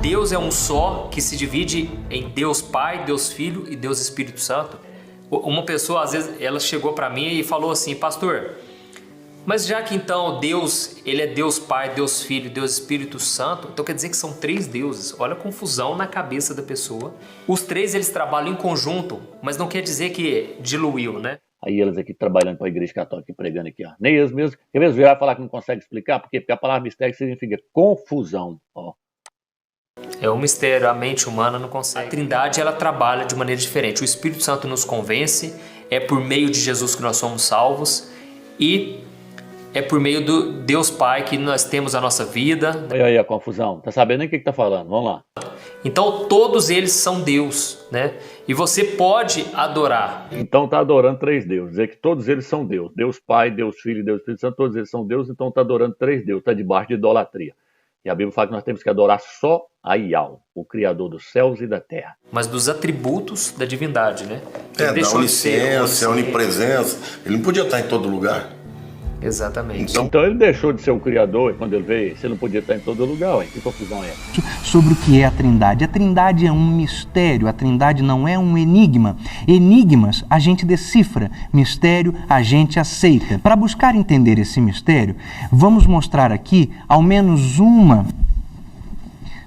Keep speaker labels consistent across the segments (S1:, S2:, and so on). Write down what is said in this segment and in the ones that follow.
S1: Deus é um só, que se divide em Deus Pai, Deus Filho e Deus Espírito Santo. Uma pessoa, às vezes, ela chegou para mim e falou assim: pastor, mas já que então Deus, ele é Deus Pai, Deus Filho, Deus Espírito Santo, então quer dizer que são 3 deuses. Olha a confusão na cabeça da pessoa. Os 3 eles trabalham em conjunto, mas não quer dizer que diluiu, né?
S2: Aí eles aqui trabalhando para a Igreja Católica e pregando aqui, ó. Nem eles mesmos, quer mesmo virar falar que não consegue explicar? Por quê? Porque a palavra mistério significa confusão, ó.
S1: É um mistério, a mente humana não consegue. A Trindade, ela trabalha de maneira diferente. O Espírito Santo nos convence, é por meio de Jesus que nós somos salvos e é por meio do Deus Pai que nós temos a nossa vida.
S2: Olha aí a confusão, tá sabendo nem o que tá falando, vamos lá.
S1: Então todos eles são Deus, né? E você pode adorar.
S2: Então tá adorando 3 deuses, dizer que todos eles são Deus. Deus Pai, Deus Filho e Deus Espírito Santo, todos eles são Deus, então tá adorando 3 deuses, tá debaixo de idolatria. E a Bíblia fala que nós temos que adorar só a Yahweh, o Criador dos céus e da terra.
S1: Mas dos atributos da divindade, né?
S3: Da onisciência, a onipresença. Ele não podia estar em todo lugar.
S1: Exatamente.
S2: Então ele deixou de ser o Criador e quando ele veio, você não podia estar em todo lugar, ué. Que confusão é essa?
S4: Sobre o que é a Trindade. A Trindade é um mistério, a Trindade não é um enigma. Enigmas a gente decifra, mistério a gente aceita. Para buscar entender esse mistério, vamos mostrar aqui ao menos uma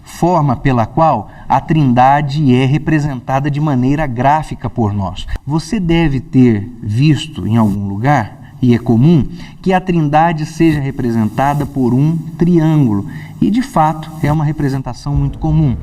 S4: forma pela qual a Trindade é representada de maneira gráfica por nós. Você deve ter visto em algum lugar, e é comum, que a Trindade seja representada por um triângulo. E, de fato, é uma representação muito comum.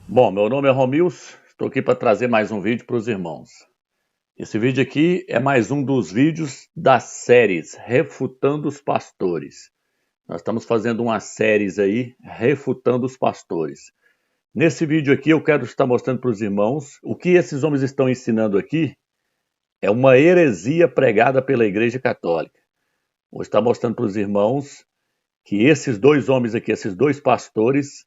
S2: Bom, meu nome é Romils, estou aqui para trazer mais um vídeo para os irmãos. Esse vídeo aqui é mais um dos vídeos das séries Refutando os Pastores. Nós estamos fazendo uma série aí, Refutando os Pastores. Nesse vídeo aqui eu quero estar mostrando para os irmãos o que esses homens estão ensinando aqui é uma heresia pregada pela Igreja Católica. Vou estar mostrando para os irmãos que esses 2 homens aqui, esses 2 pastores,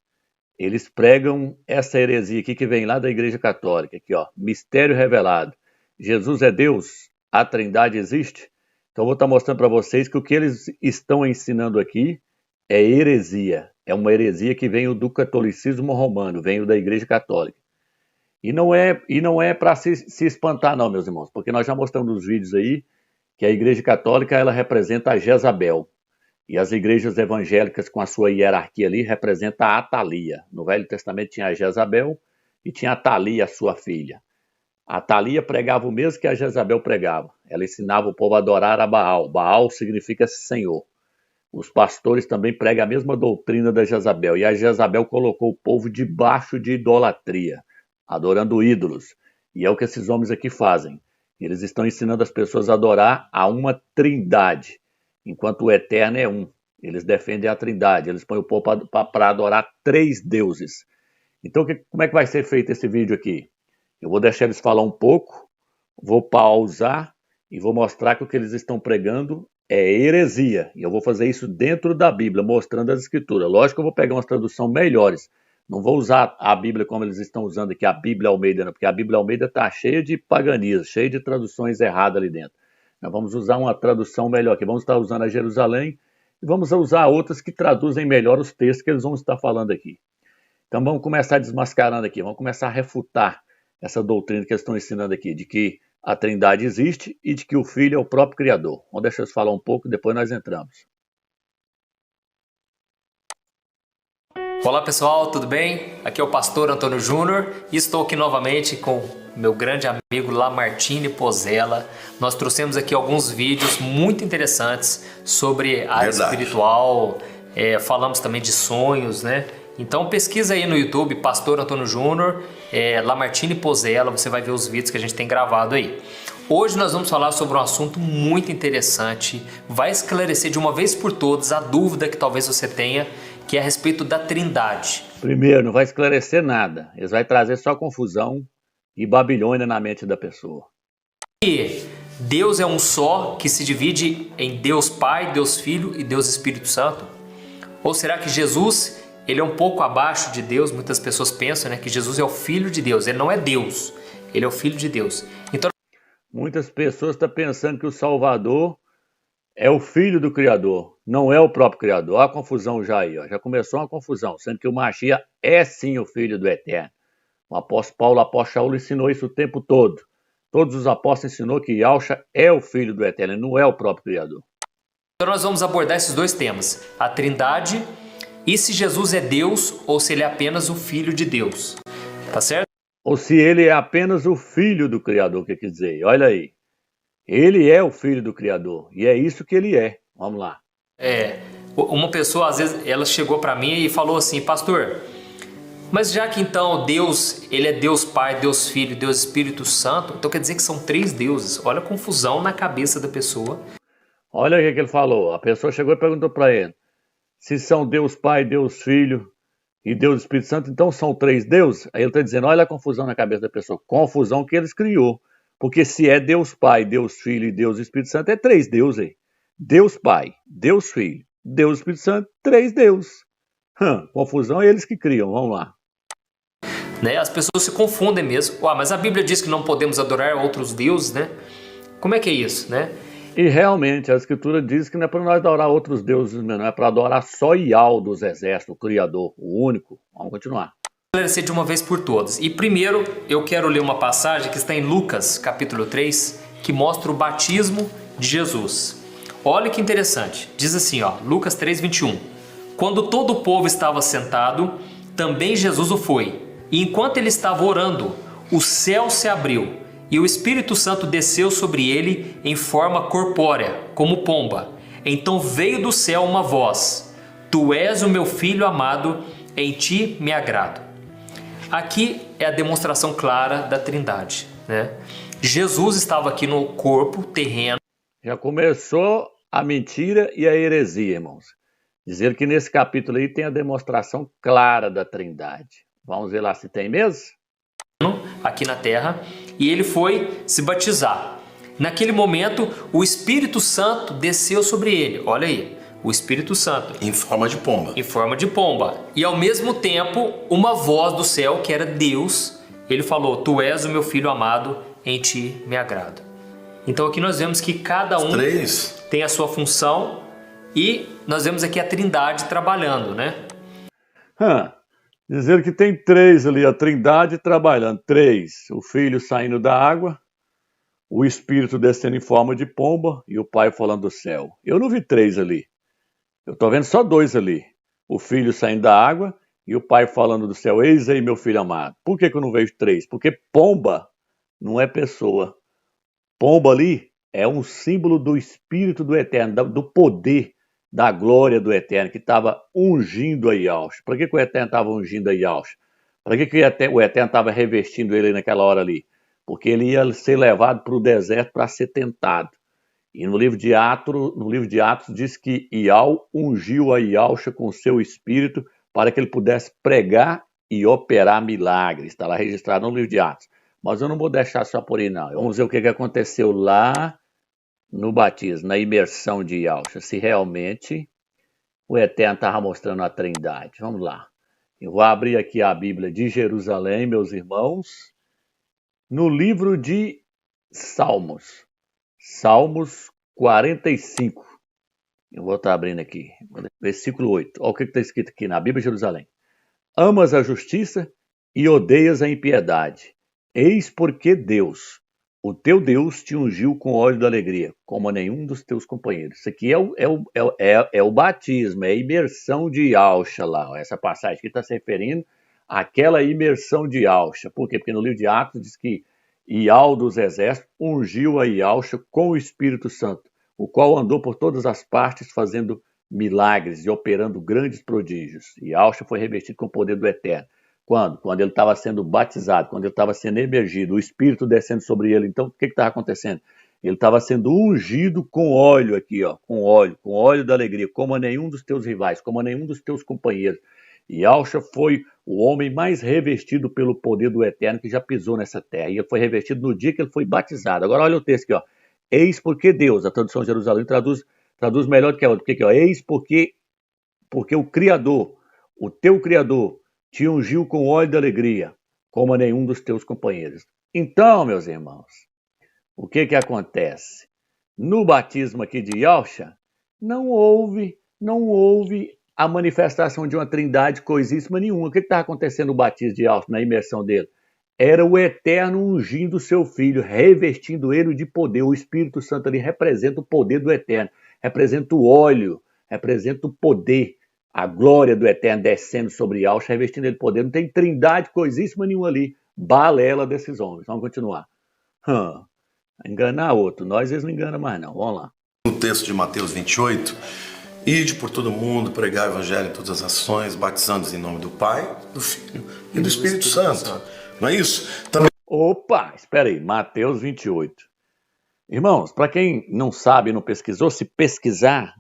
S2: eles pregam essa heresia aqui que vem lá da Igreja Católica, aqui ó, mistério revelado. Jesus é Deus, a Trindade existe. Então eu vou estar mostrando para vocês que o que eles estão ensinando aqui é heresia. É uma heresia que veio do catolicismo romano, veio da Igreja Católica. E não é para se espantar não, meus irmãos, porque nós já mostramos nos vídeos aí que a Igreja Católica ela representa a Jezabel. E as igrejas evangélicas com a sua hierarquia ali representam a Atalia. No Velho Testamento tinha a Jezabel e tinha a Atalia, a sua filha. A Atalia pregava o mesmo que a Jezabel pregava. Ela ensinava o povo a adorar a Baal. Baal significa Senhor. Os pastores também pregam a mesma doutrina da Jezabel. E a Jezabel colocou o povo debaixo de idolatria, adorando ídolos. E é o que esses homens aqui fazem. Eles estão ensinando as pessoas a adorar a uma trindade. Enquanto o eterno é um. Eles defendem a trindade, eles põem o povo para adorar 3 deuses. Então, como é que vai ser feito esse vídeo aqui? Eu vou deixar eles falar um pouco, vou pausar e vou mostrar que o que eles estão pregando é heresia. E eu vou fazer isso dentro da Bíblia, mostrando as Escrituras. Lógico que eu vou pegar umas traduções melhores. Não vou usar a Bíblia como eles estão usando aqui, a Bíblia Almeida, não, porque a Bíblia Almeida está cheia de paganismo, cheia de traduções erradas ali dentro. Nós vamos usar uma tradução melhor aqui. Vamos estar usando a Jerusalém e vamos usar outras que traduzem melhor os textos que eles vão estar falando aqui. Então vamos começar desmascarando aqui. Vamos começar a refutar essa doutrina que eles estão ensinando aqui, de que a Trindade existe e de que o Filho é o próprio Criador. Vamos deixar eles falar um pouco e depois nós entramos.
S1: Olá pessoal, tudo bem? Aqui é o pastor Antônio Júnior e estou aqui novamente com meu grande amigo Lamartine Pozella. Nós trouxemos aqui alguns vídeos muito interessantes sobre a área espiritual, falamos também de sonhos, né? Então pesquisa aí no YouTube, Pastor Antônio Júnior, Lamartine Pozella, você vai ver os vídeos que a gente tem gravado aí. Hoje nós vamos falar sobre um assunto muito interessante, vai esclarecer de uma vez por todas a dúvida que talvez você tenha, que é a respeito da Trindade.
S2: Primeiro, não vai esclarecer nada. Eles vão trazer só confusão e Babilônia na mente da pessoa.
S1: E Deus é um só que se divide em Deus Pai, Deus Filho e Deus Espírito Santo? Ou será que Jesus, ele é um pouco abaixo de Deus? Muitas pessoas pensam, né, que Jesus é o Filho de Deus. Ele não é Deus, ele é o Filho de Deus. Então,
S2: muitas pessoas estão pensando que o Salvador é o Filho do Criador, não é o próprio Criador. Olha a confusão já aí, ó. Já começou uma confusão, sendo que o Mashiach é sim o Filho do Eterno. O apóstolo Paulo, o apóstolo Shaul ensinou isso o tempo todo. Todos os apóstolos ensinou que Yahshua é o Filho do Eterno, não é o próprio Criador.
S1: Então nós vamos abordar esses dois temas, a Trindade e se Jesus é Deus ou se ele é apenas o Filho de Deus, tá certo?
S2: Ou se ele é apenas o Filho do Criador, que quer dizer, olha aí. Ele é o Filho do Criador, e é isso que ele é. Vamos lá.
S1: Uma pessoa, às vezes, ela chegou para mim e falou assim, pastor, mas já que então Deus, ele é Deus Pai, Deus Filho, Deus Espírito Santo, então quer dizer que são três deuses. Olha a confusão na cabeça da pessoa.
S2: Olha o que ele falou. A pessoa chegou e perguntou para ele, se são Deus Pai, Deus Filho e Deus Espírito Santo, então são três deuses? Aí ele está dizendo, olha a confusão na cabeça da pessoa. Confusão que eles criou. Porque se é Deus Pai, Deus Filho e Deus Espírito Santo, é três deuses aí. Deus Pai, Deus Filho, Deus Espírito Santo, três deuses. Confusão é eles que criam, vamos lá.
S1: Né? As pessoas se confundem mesmo. Mas a Bíblia diz que não podemos adorar outros deuses, né? Como é que é isso, né?
S2: E realmente a Escritura diz que não é para nós adorar outros deuses, não é para adorar só Yahweh dos exércitos, o Criador, o único. Vamos continuar.
S1: Esclarecer de uma vez por todas. E primeiro eu quero ler uma passagem que está em Lucas, capítulo 3, que mostra o batismo de Jesus. Olha que interessante. Diz assim, ó, Lucas 3:21. Quando todo o povo estava sentado, também Jesus o foi. E enquanto ele estava orando, o céu se abriu e o Espírito Santo desceu sobre ele em forma corpórea, como pomba. Então veio do céu uma voz: Tu és o meu filho amado, em ti me agrado. Aqui é a demonstração clara da Trindade, né? Jesus estava aqui no corpo terreno.
S2: Já começou a mentira e a heresia, irmãos. Dizer que nesse capítulo aí tem a demonstração clara da Trindade. Vamos ver lá se tem mesmo?
S1: Aqui na terra, e ele foi se batizar. Naquele momento, o Espírito Santo desceu sobre ele. Olha aí, o Espírito Santo.
S3: Em forma de pomba.
S1: Em forma de pomba. E ao mesmo tempo, uma voz do céu, que era Deus, ele falou: Tu és o meu filho amado, em ti me agrado. Então aqui nós vemos que cada um tem a sua função e nós vemos aqui a Trindade trabalhando, né?
S2: Dizer que tem três ali, a Trindade trabalhando. Três, o Filho saindo da água, o Espírito descendo em forma de pomba e o Pai falando do céu. Eu não vi três ali. Eu estou vendo só dois ali. O Filho saindo da água e o Pai falando do céu. Eis aí meu filho amado. Por que eu não vejo três? Porque pomba não é pessoa. Pomba ali é um símbolo do Espírito do Eterno, do poder, da glória do Eterno, que estava ungindo a Yahshua. Para que o Eterno estava ungindo a Yahshua? Para que o Eterno estava revestindo ele naquela hora ali? Porque ele ia ser levado para o deserto para ser tentado. E no livro de Atos diz que Yahweh ungiu a Yahshua com o seu espírito para que ele pudesse pregar e operar milagres. Está lá registrado no livro de Atos. Mas eu não vou deixar só por aí, não. Vamos ver o que aconteceu lá no batismo, na imersão de Yahshua. Se realmente o Eterno estava mostrando a Trindade. Vamos lá. Eu vou abrir aqui a Bíblia de Jerusalém, meus irmãos, no livro de Salmos. Salmos 45. Eu vou estar abrindo aqui. Versículo 8. Olha o que está escrito aqui na Bíblia de Jerusalém. Amas a justiça e odeias a impiedade. Eis porque Deus, o teu Deus, te ungiu com óleo da alegria, como a nenhum dos teus companheiros. Isso aqui é o batismo, é a imersão de Yahshua lá. Essa passagem aqui está se referindo àquela imersão de Yahshua. Por quê? Porque no livro de Atos diz que Yahweh dos exércitos ungiu a Yahshua com o Espírito Santo, o qual andou por todas as partes fazendo milagres e operando grandes prodígios. E Yahshua foi revestido com o poder do Eterno. Quando? Quando ele estava sendo batizado, quando ele estava sendo emergido, o Espírito descendo sobre ele. Então, o que estava acontecendo? Ele estava sendo ungido com óleo aqui, ó, com óleo da alegria, como a nenhum dos teus rivais, como a nenhum dos teus companheiros. E Yahshua foi o homem mais revestido pelo poder do Eterno que já pisou nessa terra. E ele foi revestido no dia que ele foi batizado. Agora olha o texto aqui, ó. Eis porque Deus, a tradução de Jerusalém traduz melhor do que a outra. Porque aqui, ó, eis porque o Criador, o teu Criador, te ungiu com óleo de alegria, como a nenhum dos teus companheiros. Então, meus irmãos, o que acontece? No batismo aqui de Yahshua, não houve a manifestação de uma trindade coisíssima nenhuma. O que estava acontecendo no batismo de Yahshua, na imersão dele? Era o Eterno ungindo o seu Filho, revestindo ele de poder. O Espírito Santo ali representa o poder do Eterno, representa o óleo, representa o poder, a glória do Eterno descendo sobre Yahshua, revestindo ele de poder. Não tem trindade coisíssima nenhuma ali. Balela desses homens. Vamos continuar. Enganar outro. Nós eles não enganam mais não. Vamos lá.
S3: No texto de Mateus 28, ide por todo mundo, pregar o evangelho em todas as nações, batizando-os em nome do Pai, do Filho e do Espírito Santo. Não é isso? Também...
S2: Opa, espera aí. Mateus 28. Irmãos, para quem não sabe, não pesquisou, se pesquisar,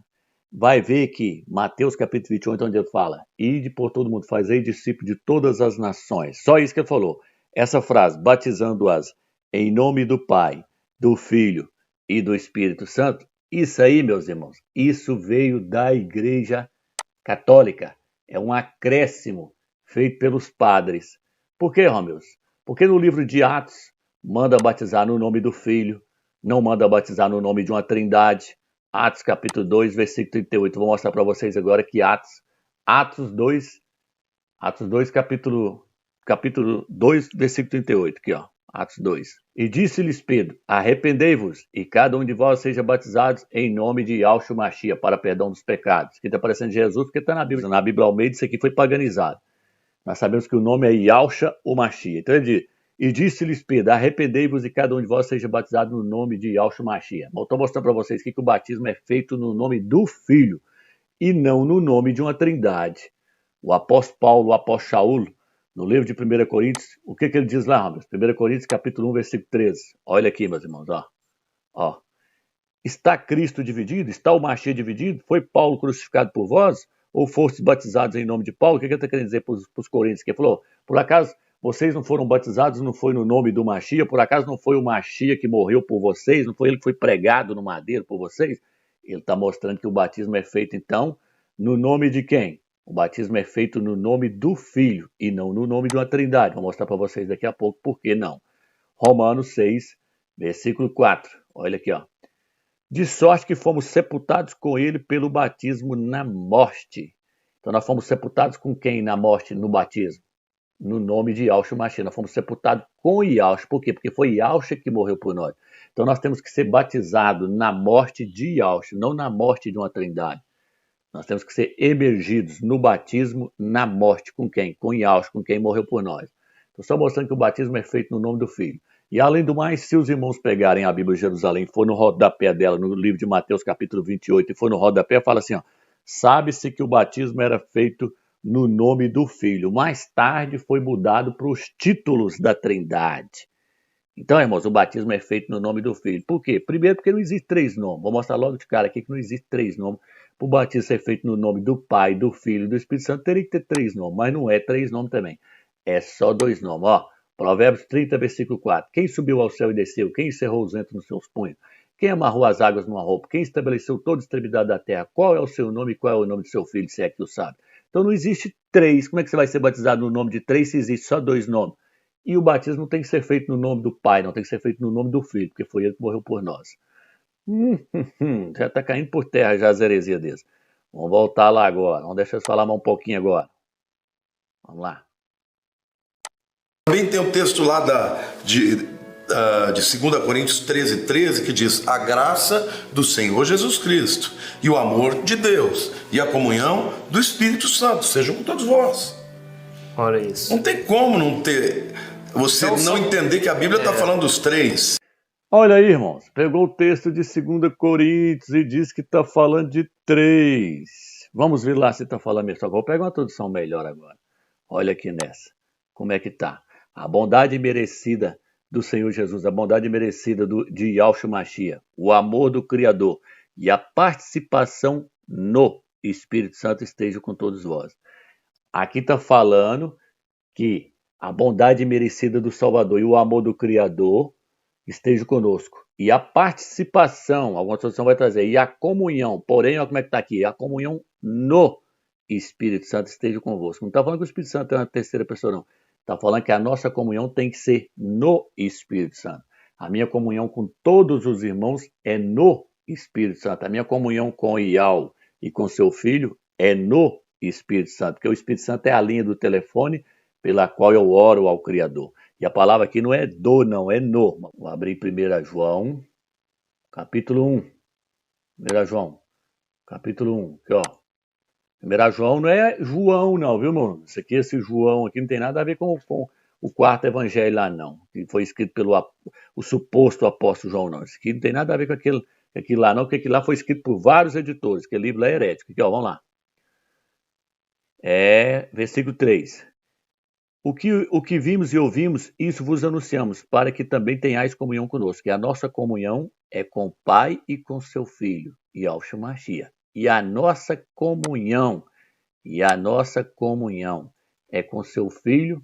S2: vai ver que Mateus capítulo 28, onde ele fala, ide por todo mundo, fazei discípulo de todas as nações. Só isso que ele falou. Essa frase, batizando-as em nome do Pai, do Filho e do Espírito Santo, isso aí, meus irmãos, isso veio da Igreja Católica. É um acréscimo feito pelos padres. Por quê, Romeus? Porque no livro de Atos, manda batizar no nome do Filho, não manda batizar no nome de uma trindade. Atos capítulo 2, versículo 38. Vou mostrar para vocês agora que Atos 2, capítulo 2, versículo 38. Aqui, ó. Atos 2. E disse-lhes Pedro, arrependei-vos, e cada um de vós seja batizado em nome de Yahshua Mashiach, para perdão dos pecados. Aqui está aparecendo Jesus, porque está na Bíblia. Na Bíblia Almeida, isso aqui foi paganizado. Nós sabemos que o nome é Yahshua o Mashiach. Então ele diz, e disse-lhes Pedro, arrependei-vos e cada um de vós seja batizado no nome de Yahshua Mashiach. Estou mostrando para vocês que o batismo é feito no nome do Filho e não no nome de uma trindade. O apóstolo Paulo, o apóstolo Shaul, no livro de 1 Coríntios, o que ele diz lá, Ramos? 1 Coríntios capítulo 1, versículo 13. Olha aqui, meus irmãos. Ó. Está Cristo dividido? Está o Mashiach dividido? Foi Paulo crucificado por vós? Ou fostes batizados em nome de Paulo? O que ele está querendo dizer para os coríntios? Que ele falou, por acaso vocês não foram batizados, não foi no nome do Mashiach? Por acaso não foi o Mashiach que morreu por vocês? Não foi ele que foi pregado no madeiro por vocês? Ele está mostrando que o batismo é feito, então, no nome de quem? O batismo é feito no nome do Filho e não no nome de uma trindade. Vou mostrar para vocês daqui a pouco por que não. Romanos 6, versículo 4. Olha aqui, ó. De sorte que fomos sepultados com ele pelo batismo na morte. Então nós fomos sepultados com quem na morte, no batismo? No nome de Yahshua Mashiach. Nós fomos sepultados com Yahshua. Por quê? Porque foi Yahshua que morreu por nós. Então nós temos que ser batizados na morte de Yahshua, não na morte de uma trindade. Nós temos que ser emergidos no batismo na morte. Com quem? Com Yahshua, com quem morreu por nós. Estou só mostrando que o batismo é feito no nome do Filho. E além do mais, se os irmãos pegarem a Bíblia de Jerusalém, for no rodapé dela, no livro de Mateus capítulo 28, e for no rodapé, fala assim, ó, sabe-se que o batismo era feito no nome do Filho. Mais tarde foi mudado para os títulos da Trindade. Então, irmãos, o batismo é feito no nome do Filho. Por quê? Primeiro, porque não existe três nomes. Vou mostrar logo de cara aqui que não existe três nomes. Para o batismo ser feito no nome do Pai, do Filho e do Espírito Santo, teria que ter três nomes, mas não é três nomes também. É só dois nomes, ó. Provérbios 30, versículo 4. Quem subiu ao céu e desceu? Quem encerrou os ventos nos seus punhos? Quem amarrou as águas numa roupa? Quem estabeleceu toda a extremidade da terra? Qual é o seu nome e qual é o nome do seu filho, se é que o sabe? Então não existe três. Como é que você vai ser batizado no nome de três se existe só dois nomes? E o batismo não tem que ser feito no nome do Pai, não tem que ser feito no nome do Filho, porque foi ele que morreu por nós. Já está caindo por terra já as heresias deles. Vamos voltar lá agora. Vamos deixar eu falar mais um pouquinho agora. Vamos lá.
S3: Também tem um texto lá de 2 Coríntios 13, 13, que diz, a graça do Senhor Jesus Cristo e o amor de Deus e a comunhão do Espírito Santo sejam com todos vós.
S1: Olha isso.
S3: Não tem como não ter, você
S1: Então,
S3: não entender que a Bíblia está falando dos três.
S2: Olha aí, irmãos, pegou o texto de 2 Coríntios e diz que está falando de 3. Vamos ver lá se está falando mesmo. Só vou pegar uma tradução melhor agora. Olha aqui nessa. Como é que tá? A bondade merecida do Senhor Jesus, a bondade merecida de Yahshua Mashiach, o amor do Criador e a participação no Espírito Santo esteja com todos vós. Aqui está falando que a bondade merecida do Salvador e o amor do Criador esteja conosco. E a participação, alguma tradução vai trazer, e a comunhão, porém, olha como é que está aqui, a comunhão no Espírito Santo esteja convosco. Não está falando que o Espírito Santo é uma terceira pessoa, não. Está falando que a nossa comunhão tem que ser no Espírito Santo. A minha comunhão com todos os irmãos é no Espírito Santo. A minha comunhão com Ial e com seu filho é no Espírito Santo, porque o Espírito Santo é a linha do telefone pela qual eu oro ao Criador. E a palavra aqui não é do, não, é no. Vou abrir 1 João, capítulo 1. 1 João, capítulo 1. Aqui, ó. 1 João não é João, não, viu, irmão? Isso aqui, esse João aqui não tem nada a ver com o quarto evangelho lá, não. Que foi escrito pelo o suposto apóstolo João, não. Isso aqui não tem nada a ver com aquilo lá, não, porque aquilo lá foi escrito por vários editores, que livro lá é herético. Aqui, ó, vamos lá. Versículo 3. O que vimos e ouvimos, isso vos anunciamos, para que também tenhais comunhão conosco. E a nossa comunhão é com o Pai e com seu Filho, Yahshua Mashiach. E a nossa comunhão é com seu Filho,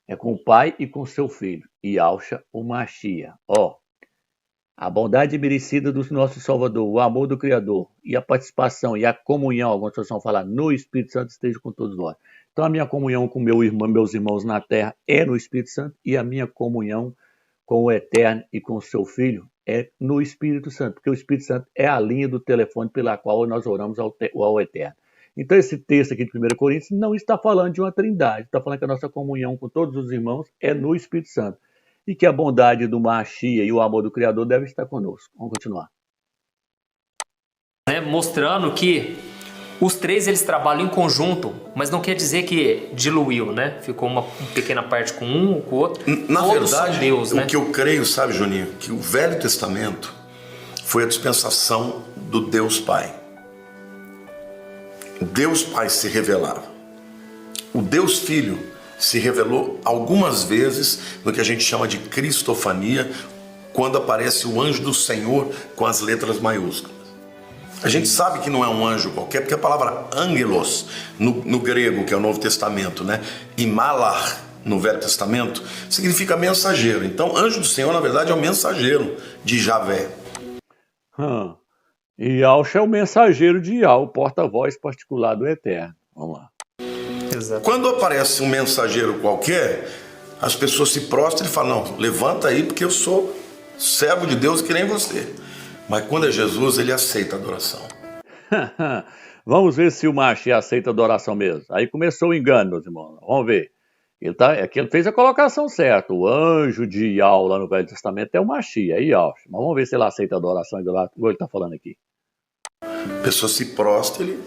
S2: é com o Pai e com seu Filho, Yahshua Mashiach. Ó, a bondade merecida do nosso Salvador, o amor do Criador e a participação e a comunhão, algumas pessoas vão falar, no Espírito Santo esteja com todos nós. Então a minha comunhão com meus irmãos na terra é no Espírito Santo e a minha comunhão com o Eterno e com o seu Filho é no Espírito Santo, porque o Espírito Santo é a linha do telefone pela qual nós oramos ao Eterno. Então esse texto aqui de 1 Coríntios não está falando de uma trindade, está falando que a nossa comunhão com todos os irmãos é no Espírito Santo e que a bondade do Mashiach e o amor do Criador devem estar conosco. Vamos continuar.
S1: Mostrando que os três eles trabalham em conjunto, mas não quer dizer que diluiu, né? Ficou uma pequena parte com um, com o outro.
S3: Na
S1: Todos
S3: verdade,
S1: são Deus,
S3: o
S1: né?
S3: que eu creio, sabe, Juninho, que o Velho Testamento foi a dispensação do Deus Pai. O Deus Pai se revelava. O Deus Filho se revelou algumas vezes no que a gente chama de cristofania, quando aparece o anjo do Senhor com as letras maiúsculas. A gente sabe que não é um anjo qualquer, porque a palavra angelos, no grego, que é o Novo Testamento, né? E malar, no Velho Testamento, significa mensageiro. Então, anjo do Senhor, na verdade, é o mensageiro de Javé.
S2: E Yahshua é o mensageiro de Yah, o porta-voz particular do Eterno. Vamos lá.
S1: Exato.
S3: Quando aparece um mensageiro qualquer, as pessoas se prostram e falam, não, levanta aí, porque eu sou servo de Deus que nem você. Mas quando é Jesus, ele aceita a adoração.
S2: Vamos ver se o Mashiach aceita a adoração mesmo. Aí começou o engano, meus irmãos. Vamos ver. Ele fez a colocação certa. O anjo de Yah lá no Velho Testamento é o Mashiach, é Yahshua. Mas vamos ver se ele aceita a adoração, igual ele está falando aqui.
S3: A pessoa se prostra, ele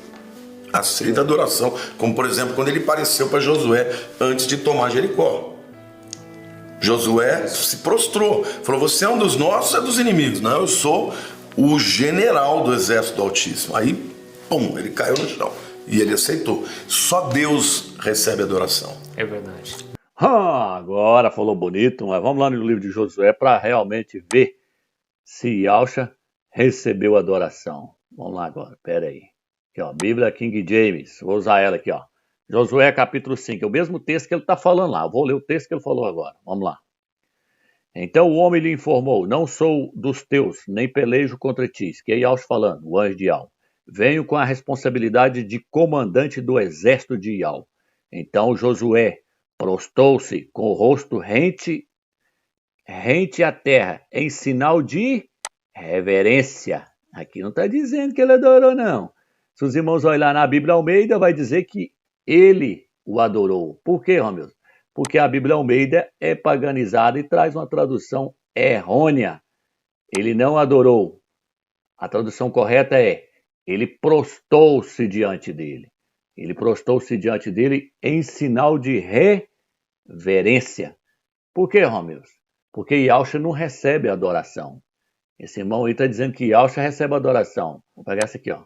S3: aceita a adoração. Como, por exemplo, quando ele apareceu para Josué antes de tomar Jericó. Josué se prostrou, falou, você é um dos nossos, é dos inimigos. Não, eu sou o general do exército do Altíssimo. Aí, pum, ele caiu no chão e ele aceitou. Só Deus recebe adoração.
S1: É verdade.
S2: Agora falou bonito, mas vamos lá no livro de Josué para realmente ver se Yahshua recebeu adoração. Vamos lá agora, pera aí. Aqui, ó, Bíblia King James, vou usar ela aqui, ó. Josué capítulo 5, é o mesmo texto que ele está falando lá. Eu vou ler o texto que ele falou agora. Vamos lá. Então o homem lhe informou, não sou dos teus, nem pelejo contra ti. Que é Yahshua falando, o anjo de Yah. Venho com a responsabilidade de comandante do exército de Yah. Então Josué prostou-se com o rosto rente à terra, em sinal de reverência. Aqui não está dizendo que ele adorou, não. Se os irmãos olharem na Bíblia Almeida, vai dizer que ele o adorou. Por quê, Romeu? Porque a Bíblia Almeida é paganizada e traz uma tradução errônea. Ele não adorou. A tradução correta é, ele prostou-se diante dele. Ele prostou-se diante dele em sinal de reverência. Por quê, Romeu? Porque Yahshua não recebe adoração. Esse irmão aí está dizendo que Yahshua recebe adoração. Vou pegar essa aqui, ó.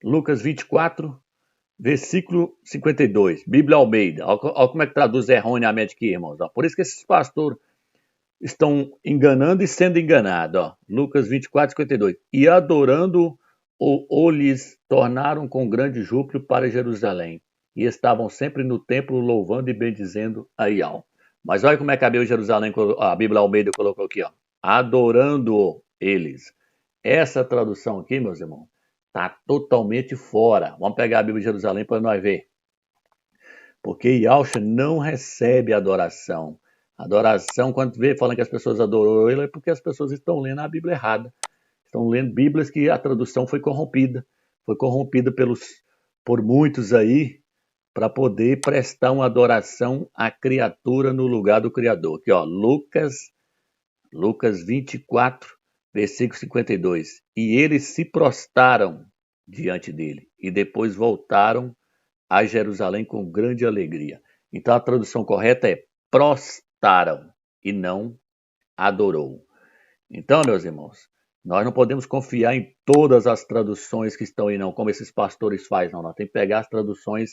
S2: Lucas 24, versículo 52. Bíblia Almeida. Olha como é que traduz erroneamente aqui, irmãos. Ó. Por isso que esses pastores estão enganando e sendo enganados. Ó. Lucas 24, 52. E adorando ou lhes tornaram com grande júbilo para Jerusalém. E estavam sempre no templo louvando e bendizendo a Yahweh. Mas olha como é que a Bíblia Almeida colocou aqui, ó. Adorando eles. Essa tradução aqui, meus irmãos, está totalmente fora. Vamos pegar a Bíblia de Jerusalém para nós ver. Porque Yahshua não recebe adoração. Adoração, quando vê falando que as pessoas adoram ele, é porque as pessoas estão lendo a Bíblia errada. Estão lendo Bíblias que a tradução foi corrompida. Foi corrompida por muitos aí para poder prestar uma adoração à criatura no lugar do Criador. Aqui, ó, Lucas 24, versículo 52. E eles se prostraram diante dele e depois voltaram a Jerusalém com grande alegria. Então a tradução correta é prostraram e não adorou. Então, meus irmãos, nós não podemos confiar em todas as traduções que estão aí, não, como esses pastores fazem, não. Nós temos que pegar as traduções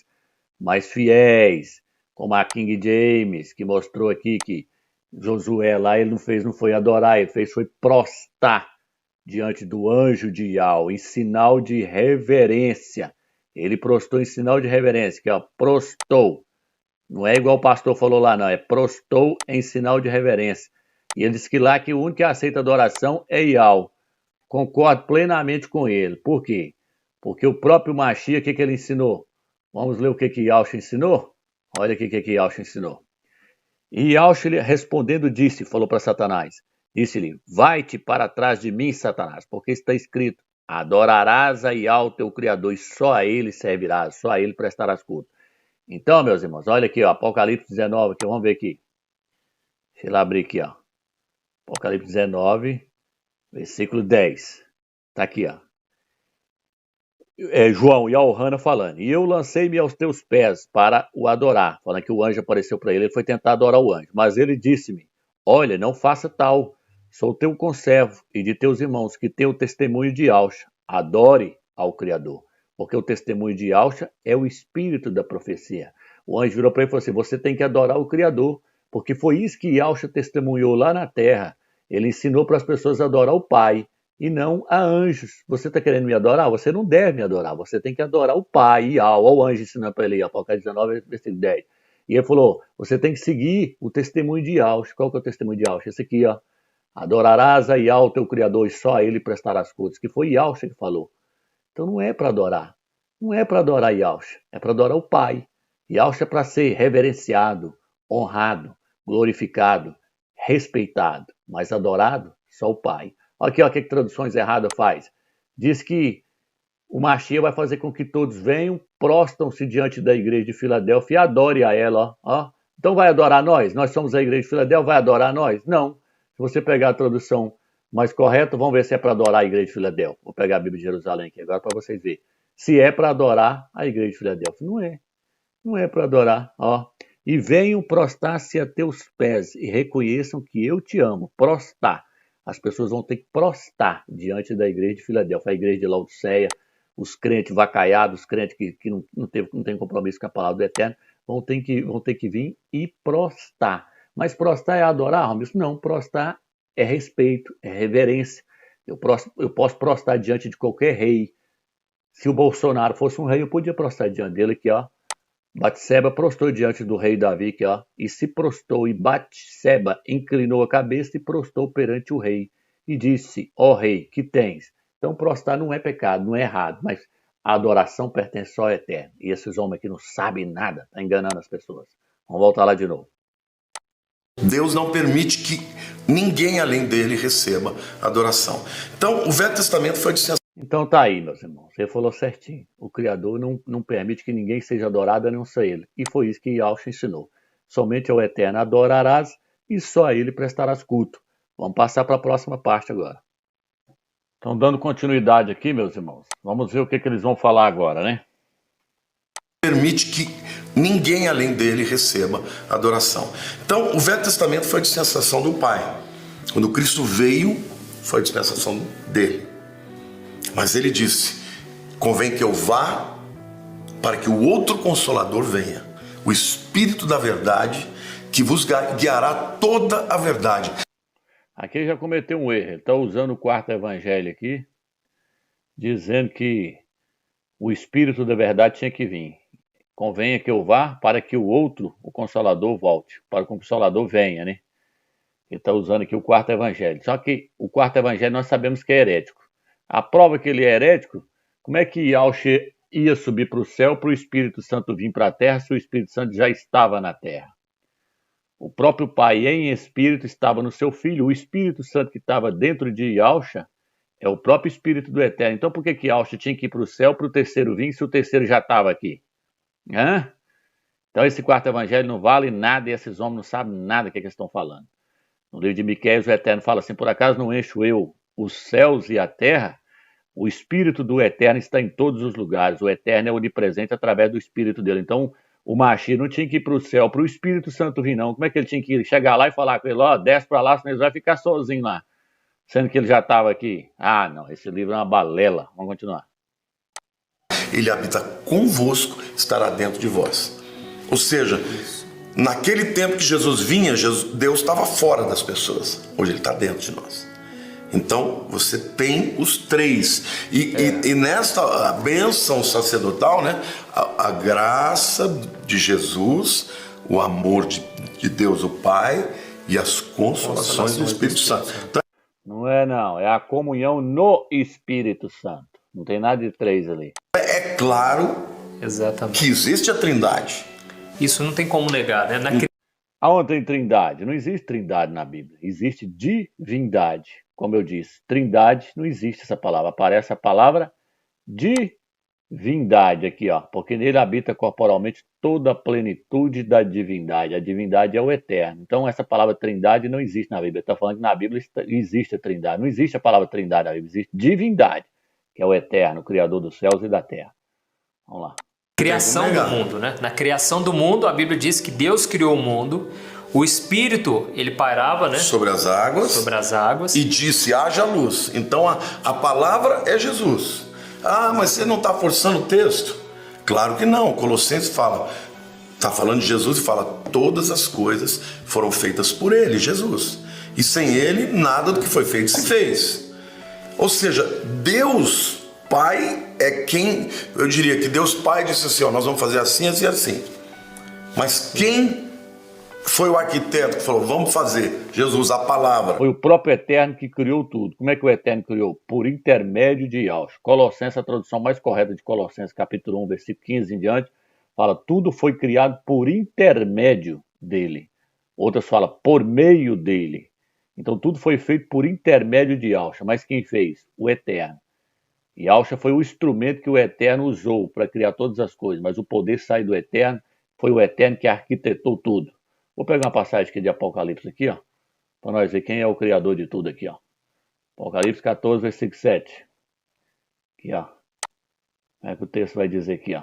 S2: mais fiéis, como a King James, que mostrou aqui que Josué lá, ele não foi adorar, ele foi prostrar diante do anjo de Yahweh, em sinal de reverência. Ele prostrou em sinal de reverência, que é prostou. Não é igual o pastor falou lá, não, é prostou em sinal de reverência. E ele disse que lá que o único que aceita adoração é Yahweh. Concordo plenamente com ele. Por quê? Porque o próprio Mashiach, o que ele ensinou? Vamos ler o que Yahshua ensinou? Olha aqui o que Yahshua ensinou. E Yahshua respondendo falou para Satanás, disse-lhe, vai-te para trás de mim, Satanás, porque está escrito, adorarás a Yahweh teu Criador e só a ele servirás, só a ele prestarás culto. Então, meus irmãos, olha aqui, ó, Apocalipse 19, aqui, vamos ver aqui. Deixa eu abrir aqui, ó. Apocalipse 19, versículo 10. Está aqui, ó. João e Alhana falando, e eu lancei-me aos teus pés para o adorar, falando que o anjo apareceu para ele, ele foi tentar adorar o anjo, mas ele disse-me, olha, não faça tal, sou teu conservo e de teus irmãos que têm o testemunho de Yahshua, adore ao Criador, porque o testemunho de Yahshua é o espírito da profecia. O anjo virou para ele e falou assim, você tem que adorar o Criador, porque foi isso que Yahshua testemunhou lá na terra, ele ensinou para as pessoas a adorar o Pai, e não a anjos. Você está querendo me adorar? Você não deve me adorar. Você tem que adorar o Pai e ao anjo ensinando para ele, Apocalipse 19, versículo 10. E ele falou, você tem que seguir o testemunho de Yahshua. Qual que é o testemunho de Yahshua? Esse aqui, ó. Adorarás a Yahweh, teu Criador, e só a ele prestarás cultos. Que foi Yahshua que falou. Então não é para adorar. Não é para adorar Yahshua. É para adorar o Pai. Yahshua é para ser reverenciado, honrado, glorificado, respeitado. Mas adorado, só o Pai. Aqui, ó, que traduções erradas faz. Diz que o Mashiach vai fazer com que todos venham, prostam-se diante da igreja de Filadélfia e adorem a ela. Ó. Então vai adorar nós? Nós somos a igreja de Filadélfia, vai adorar nós? Não. Se você pegar a tradução mais correta, vamos ver se é para adorar a igreja de Filadélfia. Vou pegar a Bíblia de Jerusalém aqui agora para vocês verem. Se é para adorar a igreja de Filadélfia. Não é. Não é para adorar. Ó. E venham prostrar-se a teus pés e reconheçam que eu te amo. Prostrar. As pessoas vão ter que prostrar diante da igreja de Filadélfia, a igreja de Laodiceia, os crentes vacaiados, os crentes que não têm compromisso com a palavra do Eterno, vão ter que vir e prostrar. Mas prostrar é adorar, Romilson? Não, prostrar é respeito, é reverência. Eu posso prostrar diante de qualquer rei. Se o Bolsonaro fosse um rei, eu podia prostrar diante dele aqui, ó. Batseba prostrou diante do rei Davi, aqui, ó, e se prostrou, e Batseba inclinou a cabeça e prostrou perante o rei, e disse, ó rei, que tens? Então prostrar não é pecado, não é errado, mas a adoração pertence só ao Eterno. E esses homens aqui não sabem nada, estão enganando as pessoas. Vamos voltar lá de novo.
S3: Deus não permite que ninguém além dele receba adoração. Então, o Velho Testamento foi de sensação.
S2: Então tá aí, meus irmãos. Você falou certinho. O Criador não permite que ninguém seja adorado a não ser ele. E foi isso que Yahshua ensinou. Somente ao Eterno adorarás e só a ele prestarás culto. Vamos passar para a próxima parte agora. Então, dando continuidade aqui, meus irmãos. Vamos ver o que eles vão falar agora, né?
S3: Permite que ninguém além dele receba adoração. Então, o Velho Testamento foi a dispensação do Pai. Quando Cristo veio, foi a dispensação dele. Mas ele disse: convém que eu vá para que o outro Consolador venha, o Espírito da verdade, que vos guiará toda a verdade.
S2: Aqui ele já cometeu um erro. Ele está usando o quarto evangelho aqui, dizendo que o Espírito da verdade tinha que vir. Convenha que eu vá para que o outro, o Consolador, volte. Para que o Consolador venha, né? Ele está usando aqui o quarto evangelho. Só que o quarto evangelho nós sabemos que é herético. A prova que ele é herético, como é que Yahshua ia subir para o céu para o Espírito Santo vir para a terra se o Espírito Santo já estava na terra? O próprio Pai em Espírito estava no seu Filho. O Espírito Santo que estava dentro de Yahshua é o próprio Espírito do Eterno. Então por que Yahshua tinha que ir para o céu para o terceiro vir se o terceiro já estava aqui? Hã? Então esse quarto evangelho não vale nada e esses homens não sabem nada do que eles estão falando. No livro de Miqueias, o Eterno fala assim: por acaso não encho eu os céus e a terra? O Espírito do Eterno está em todos os lugares. O Eterno é onipresente através do Espírito dele. Então, o Mashiach não tinha que ir para o céu, para o Espírito Santo vir, não. Como é que ele tinha que ir? Chegar lá e falar com ele: ó, desce para lá, senão ele vai ficar sozinho lá. Sendo que ele já estava aqui. Ah, não, esse livro é uma balela. Vamos continuar.
S3: Ele habita convosco, estará dentro de vós. Ou seja, naquele tempo que Jesus vinha, Deus estava fora das pessoas. Hoje ele está dentro de nós. Então você tem os três. E nesta bênção sacerdotal, né, a graça de Jesus, o amor de Deus oPai e as consolações do Espírito Santo.
S2: Não é não, é a comunhão no Espírito Santo. Não tem nada de três ali.
S3: É claro
S1: Exatamente.
S3: que existe a Trindade.
S1: Isso não tem como negar, né?
S2: Aonde tem trindade? Não existe trindade na Bíblia. Existe divindade. Como eu disse, trindade não existe essa palavra. Aparece a palavra divindade aqui, ó. Porque nele habita corporalmente toda a plenitude da divindade. A divindade é o eterno. Então essa palavra trindade não existe na Bíblia. Está falando que na Bíblia existe a trindade. Não existe a palavra trindade na Bíblia. Existe divindade, que é o eterno, o criador dos céus e da terra. Vamos lá.
S1: Criação do mundo, né? Na criação do mundo, a Bíblia diz que Deus criou o mundo, o Espírito, ele pairava, né?
S3: Sobre as águas. E disse: haja luz. Então a palavra é Jesus. Ah, mas você não está forçando o texto? Claro que não. Colossenses fala, está falando de Jesus e fala: todas as coisas foram feitas por ele, Jesus. E sem ele, nada do que foi feito se fez. Ou seja, Deus Pai é quem, eu diria que Deus Pai disse assim: ó, nós vamos fazer assim, assim, assim. Mas quem foi o arquiteto que falou: vamos fazer? Jesus, a palavra.
S2: Foi o próprio Eterno que criou tudo. Como é que o Eterno criou? Por intermédio de Yahshua. Colossenses, a tradução mais correta de Colossenses, capítulo 1, versículo 15 em diante, fala: tudo foi criado por intermédio dele. Outras falam: por meio dele. Então tudo foi feito por intermédio de Yahshua. Mas quem fez? O Eterno. Yahshua foi o instrumento que o Eterno usou para criar todas as coisas, mas o poder sai do Eterno, foi o Eterno que arquitetou tudo. Vou pegar uma passagem aqui de Apocalipse aqui, ó, para nós ver quem é o criador de tudo aqui, ó. Apocalipse 14, versículo 7. Aqui, ó. Como é que o texto vai dizer aqui, ó?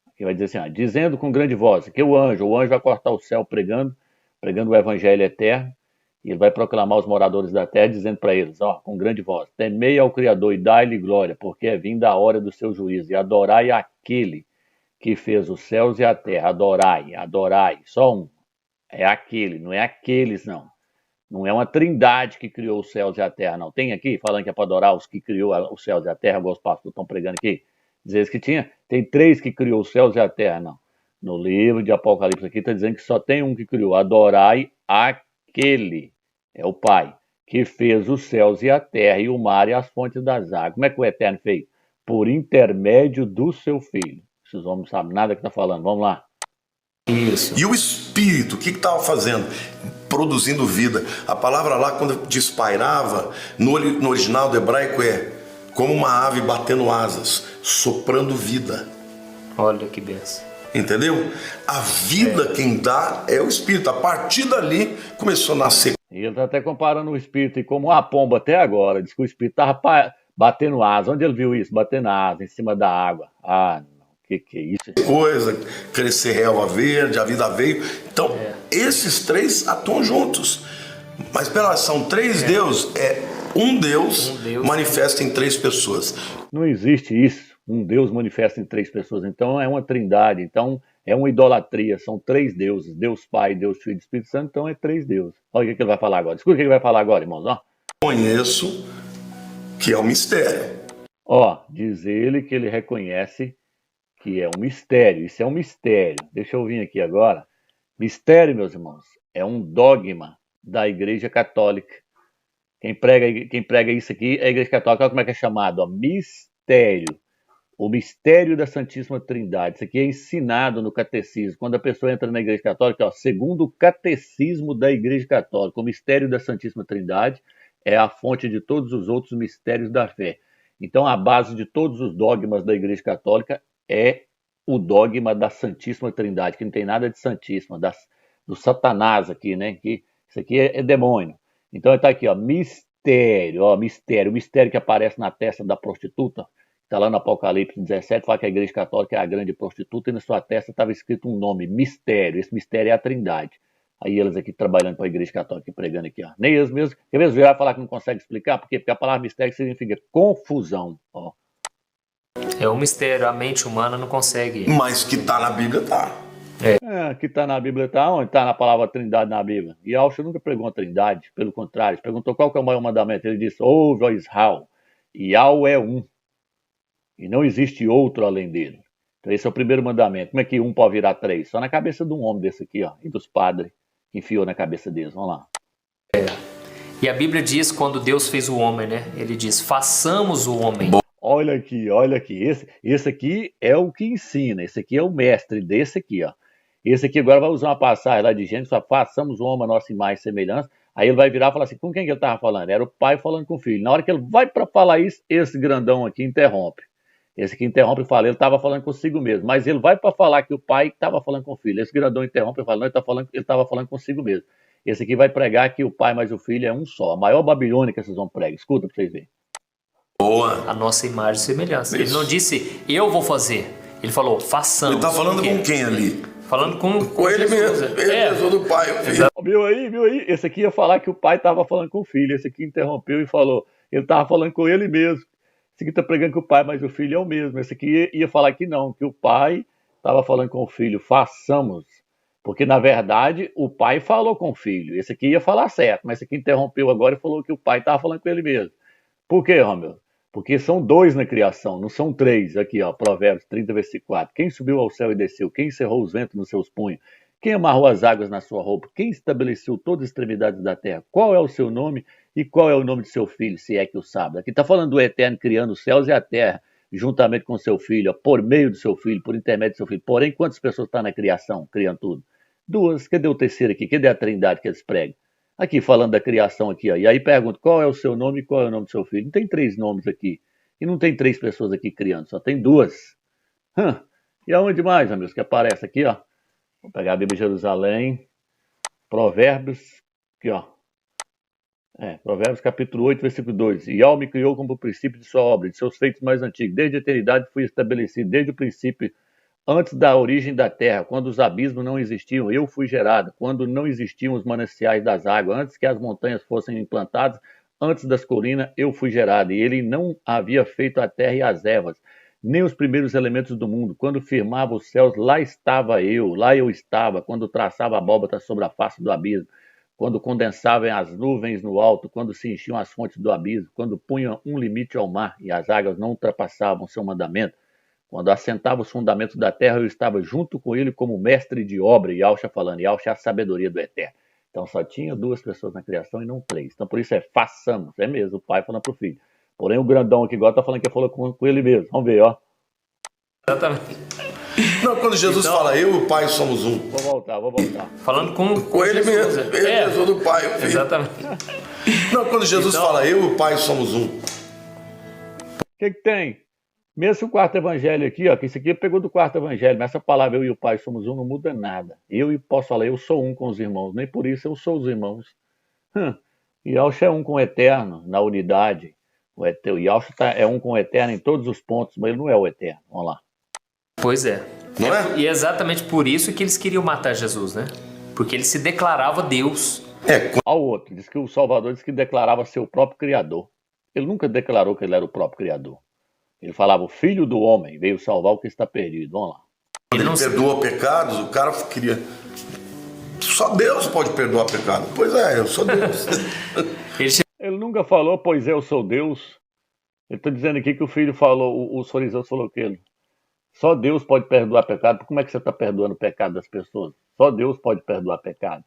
S2: Aqui vai dizer assim, ó: dizendo com grande voz, que o anjo vai cortar o céu pregando o evangelho eterno. E ele vai proclamar aos moradores da terra, dizendo para eles, ó, com grande voz: temei ao Criador e dai-lhe glória, porque é vinda a hora do seu juízo, e adorai aquele que fez os céus e a terra. Adorai, só um. É aquele, não é aqueles, não. Não é uma trindade que criou os céus e a terra, não. Tem aqui, falando que é para adorar os que criou os céus e a terra, igual os pastores estão pregando aqui. Dizer que tem três que criou os céus e a terra, não. No livro de Apocalipse aqui está dizendo que só tem um que criou. Adorai aquele. É o Pai, que fez os céus e a terra, e o mar e as fontes das águas. Como é que o Eterno fez? Por intermédio do seu Filho. Esses homens não sabem nada que está falando. Vamos lá.
S1: Isso.
S3: E o Espírito, o que estava fazendo? Produzindo vida. A palavra lá, quando despairava, no original do hebraico é como uma ave batendo asas, soprando vida.
S1: Olha que benção.
S3: Entendeu? A vida quem dá é o Espírito. A partir dali começou a nascer.
S2: E ele está até comparando o Espírito como uma pomba até agora. Diz que o Espírito estava batendo asa. Onde ele viu isso? Batendo asa em cima da água. Ah, não. Que é isso?
S3: Coisa, crescer relva verde, a vida veio. Então, esses três atuam juntos. Mas são três deuses. um Deus,
S1: Um Deus.
S3: manifesta em três pessoas.
S2: Não existe isso. Um Deus manifesta em três pessoas. Então é uma trindade. Então é uma idolatria. São três deuses. Deus Pai, Deus Filho e Espírito Santo. Então é três deuses. Olha o que ele vai falar agora. Escuta o que ele vai falar agora, irmãos.
S3: Conheço que é um mistério.
S2: Diz ele que ele reconhece que é um mistério. Isso é um mistério. Deixa eu vir aqui agora. Mistério, meus irmãos, é um dogma da Igreja Católica. Quem prega isso aqui é a Igreja Católica. Olha como é que é chamado, mistério. O mistério da Santíssima Trindade. Isso aqui é ensinado no catecismo. Quando a pessoa entra na Igreja Católica, segundo o catecismo da Igreja Católica, o mistério da Santíssima Trindade é a fonte de todos os outros mistérios da fé. Então, a base de todos os dogmas da Igreja Católica é o dogma da Santíssima Trindade, que não tem nada de Santíssima, do Satanás aqui, né? Que isso aqui é demônio. Então, está aqui, mistério, mistério. O mistério que aparece na testa da prostituta, está lá no Apocalipse 17, fala que a Igreja Católica é a grande prostituta, e na sua testa estava escrito um nome, mistério. Esse mistério é a Trindade. Aí eles aqui trabalhando para a Igreja Católica, pregando aqui, Nem eles mesmos, quer ver, virar falar que não consegue explicar, por quê? Porque a palavra mistério significa confusão,
S1: É um mistério, a mente humana não consegue.
S3: Mas que está na Bíblia, tá.
S2: Que está na Bíblia, está onde? Está na palavra Trindade na Bíblia. E Alcha nunca pregou a Trindade, pelo contrário, perguntou qual que é o maior mandamento. Ele disse, ouve, ó Israel, Yahweh é um, e não existe outro além dele. Então esse é o primeiro mandamento. Como é que um pode virar três? Só na cabeça de um homem desse aqui, e dos padres, que enfiou na cabeça deles. Vamos lá.
S1: E a Bíblia diz, quando Deus fez o homem, né? Ele diz, façamos o homem.
S2: Olha aqui. Esse aqui é o que ensina. Esse aqui é o mestre desse aqui, Esse aqui agora vai usar uma passagem lá de Gênesis, façamos o homem a nossa imagem e semelhança. Aí ele vai virar e falar assim, com quem que ele estava falando? Era o pai falando com o filho. Na hora que ele vai para falar isso, esse grandão aqui interrompe. Esse aqui interrompe e fala, ele estava falando consigo mesmo. Mas ele vai para falar que o pai estava falando com o filho. Esse grandão interrompe e fala, não, ele estava falando consigo mesmo. Esse aqui vai pregar que o pai mais o filho é um só. A maior Babilônia que vocês vão pregar. Escuta para vocês verem.
S3: Boa.
S1: A nossa imagem e semelhança.
S3: Isso.
S1: Ele não disse, eu vou fazer. Ele falou, façamos.
S3: Ele está falando com quem ali?
S1: Falando
S3: Com ele
S1: Jesus.
S3: mesmo. Ele mesmo, do pai. O filho.
S2: Viu aí? Esse aqui ia falar que o pai estava falando com o filho. Esse aqui interrompeu e falou, ele estava falando com ele mesmo. Esse aqui está pregando que o pai mais o filho é o mesmo. Esse aqui ia falar que não, que o pai estava falando com o filho, façamos. Porque, na verdade, o pai falou com o filho. Esse aqui ia falar certo, mas esse aqui interrompeu agora e falou que o pai estava falando com ele mesmo. Por quê, Romeu? Porque são dois na criação, não são três. Aqui, Provérbios 30, versículo 4. Quem subiu ao céu e desceu? Quem encerrou os ventos nos seus punhos? Quem amarrou as águas na sua roupa? Quem estabeleceu todas as extremidades da terra? Qual é o seu nome e qual é o nome de seu filho, se é que o sabe? Aqui está falando do Eterno criando os céus e a terra, juntamente com seu filho, por meio do seu filho, por intermédio do seu filho. Porém, quantas pessoas estão na criação, criando tudo? Duas. Cadê o terceiro aqui? Cadê a Trindade que eles pregam? Aqui, falando da criação aqui, E aí pergunta, qual é o seu nome e qual é o nome do seu filho? Não tem três nomes aqui. E não tem três pessoas aqui criando, só tem duas. E aonde mais, amigos, que aparece aqui, Vou pegar a Bíblia de Jerusalém. Provérbios, aqui, Provérbios capítulo 8, versículo 2. E Yahweh me criou como o princípio de sua obra, de seus feitos mais antigos. Desde a eternidade fui estabelecido, desde o princípio, antes da origem da terra, quando os abismos não existiam, eu fui gerado. Quando não existiam os mananciais das águas, antes que as montanhas fossem implantadas, antes das colinas, eu fui gerado. E ele não havia feito a terra e as ervas, nem os primeiros elementos do mundo. Quando firmava os céus, lá eu estava. Quando traçava a abóbora sobre a face do abismo, quando condensavam as nuvens no alto, quando se enchiam as fontes do abismo, quando punham um limite ao mar e as águas não ultrapassavam seu mandamento, quando assentava os fundamentos da terra, eu estava junto com ele como mestre de obra. E Yahweh falando, Yahweh é a sabedoria do Eterno. Então só tinha duas pessoas na criação e não três. Então por isso façamos. É mesmo, o pai falando para o filho. Porém o grandão aqui agora está falando que ele falou com ele mesmo. Vamos ver,
S1: Exatamente.
S3: Não, quando Jesus fala, eu e o pai somos um.
S2: Vou voltar.
S1: Falando com
S3: ele
S1: Jesus,
S3: mesmo. Ele mesmo, do pai. O filho.
S1: Exatamente.
S3: Não, quando Jesus fala, eu e o pai somos um.
S2: O que tem? Mesmo o quarto evangelho aqui, que isso aqui pegou do quarto evangelho, mas essa palavra eu e o pai somos um não muda nada. Posso falar, eu sou um com os irmãos, nem por isso eu sou os irmãos. E Yahweh é um com o Eterno, na unidade. O Yahweh é um com o Eterno em todos os pontos, mas ele não é o Eterno. Vamos lá.
S1: Pois é.
S3: Não é?
S1: E é exatamente por isso que eles queriam matar Jesus, né? Porque ele se declarava Deus.
S3: É,
S2: Ao outro, diz que o Salvador diz que declarava ser o próprio Criador. Ele nunca declarou que ele era o próprio Criador. Ele falava, o Filho do Homem veio salvar o que está perdido. Vamos lá.
S3: quando
S1: Ele
S3: ele
S1: não se-
S3: perdoa pecados, o cara queria. Só Deus pode perdoar pecado. Pois é, eu sou Deus.
S1: ele che-
S2: Ele nunca falou, pois eu sou Deus. Ele está dizendo aqui que o filho falou, os fariseus falou que ele. Só Deus pode perdoar pecado. Como é que você está perdoando o pecado das pessoas? Só Deus pode perdoar pecado.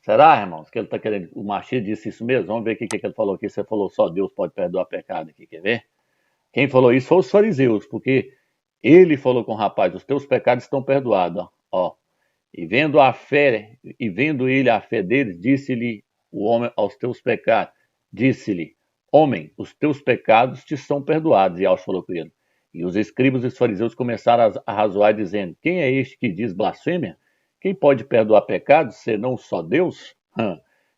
S2: Será, irmãos, que ele está querendo. O Machia disse isso mesmo? Vamos ver o que ele falou aqui. Você falou só Deus pode perdoar pecado aqui, quer ver? Quem falou isso foi os fariseus, porque ele falou com o rapaz: os teus pecados estão perdoados. Ó. E vendo a fé, e vendo ele a fé deles, disse-lhe o homem aos teus pecados. Disse-lhe, homem, os teus pecados te são perdoados. E Alves falou com ele. E os escribas e os fariseus começaram a razoar, dizendo: quem é este que diz blasfêmia? Quem pode perdoar pecados, senão só Deus?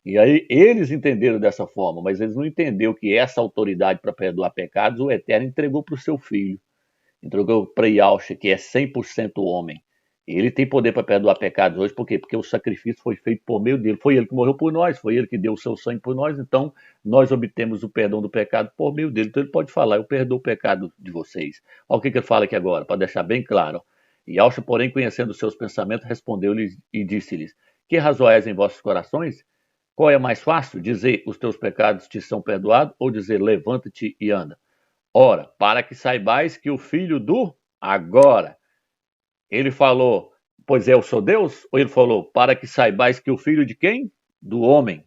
S2: E aí eles entenderam dessa forma, mas eles não entenderam que essa autoridade para perdoar pecados o Eterno entregou para o seu filho. Entregou para Yahshua, que é 100% homem. Ele tem poder para perdoar pecados hoje, por quê? Porque o sacrifício foi feito por meio dele. Foi ele que morreu por nós, foi ele que deu o seu sangue por nós, então nós obtemos o perdão do pecado por meio dele. Então ele pode falar: eu perdoo o pecado de vocês. Olha o que ele fala aqui agora, para deixar bem claro. E Yahshua, porém, conhecendo os seus pensamentos, respondeu-lhes e disse-lhes: que razoais em vossos corações? Qual é mais fácil? Dizer, os teus pecados te são perdoados, ou dizer, levanta-te e anda? Ora, para que saibais que o filho do agora, ele falou, pois eu sou Deus? Ou ele falou, para que saibais que o filho de quem? Do homem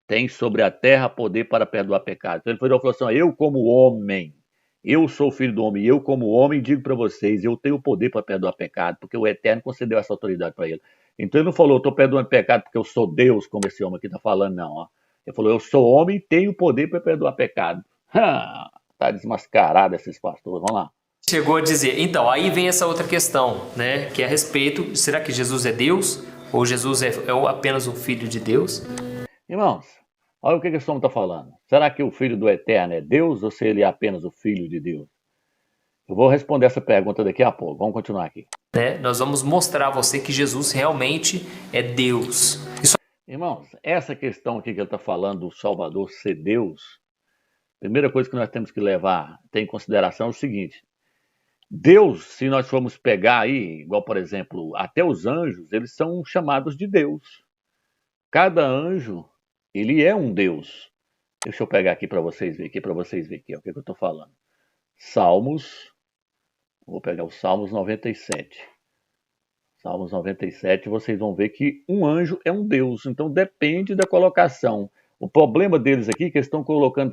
S2: tem sobre a terra poder para perdoar pecados. Então ele falou assim: eu como homem, eu sou o filho do homem, eu como homem digo para vocês, eu tenho poder para perdoar pecado, porque o Eterno concedeu essa autoridade para ele. Então ele não falou, estou perdoando pecado porque eu sou Deus, como esse homem aqui está falando, não. Ó. Ele falou, eu sou homem e tenho poder para perdoar pecado. Tá desmascarado esses pastores, vamos lá.
S1: chegou a dizer. Então, aí vem essa outra questão, né? Que é a respeito, será que Jesus é Deus? Ou Jesus é apenas um filho de Deus?
S2: Irmãos, olha o que esse homem está falando. Será que o filho do Eterno é Deus ou se ele é apenas o filho de Deus? Eu vou responder essa pergunta daqui a pouco. Vamos continuar aqui.
S1: Né? Nós vamos mostrar a você que Jesus realmente é Deus.
S2: Irmãos, essa questão aqui que ele está falando do Salvador ser Deus, a primeira coisa que nós temos que ter em consideração é o seguinte: Deus, se nós formos pegar aí, igual por exemplo, até os anjos, eles são chamados de Deus. Cada anjo, ele é um Deus. Deixa eu pegar aqui para vocês verem aqui, ó, o que eu estou falando. Salmos, vou pegar o Salmos 97. Salmos 97, vocês vão ver que um anjo é um Deus, então depende da colocação. O problema deles aqui é que eles estão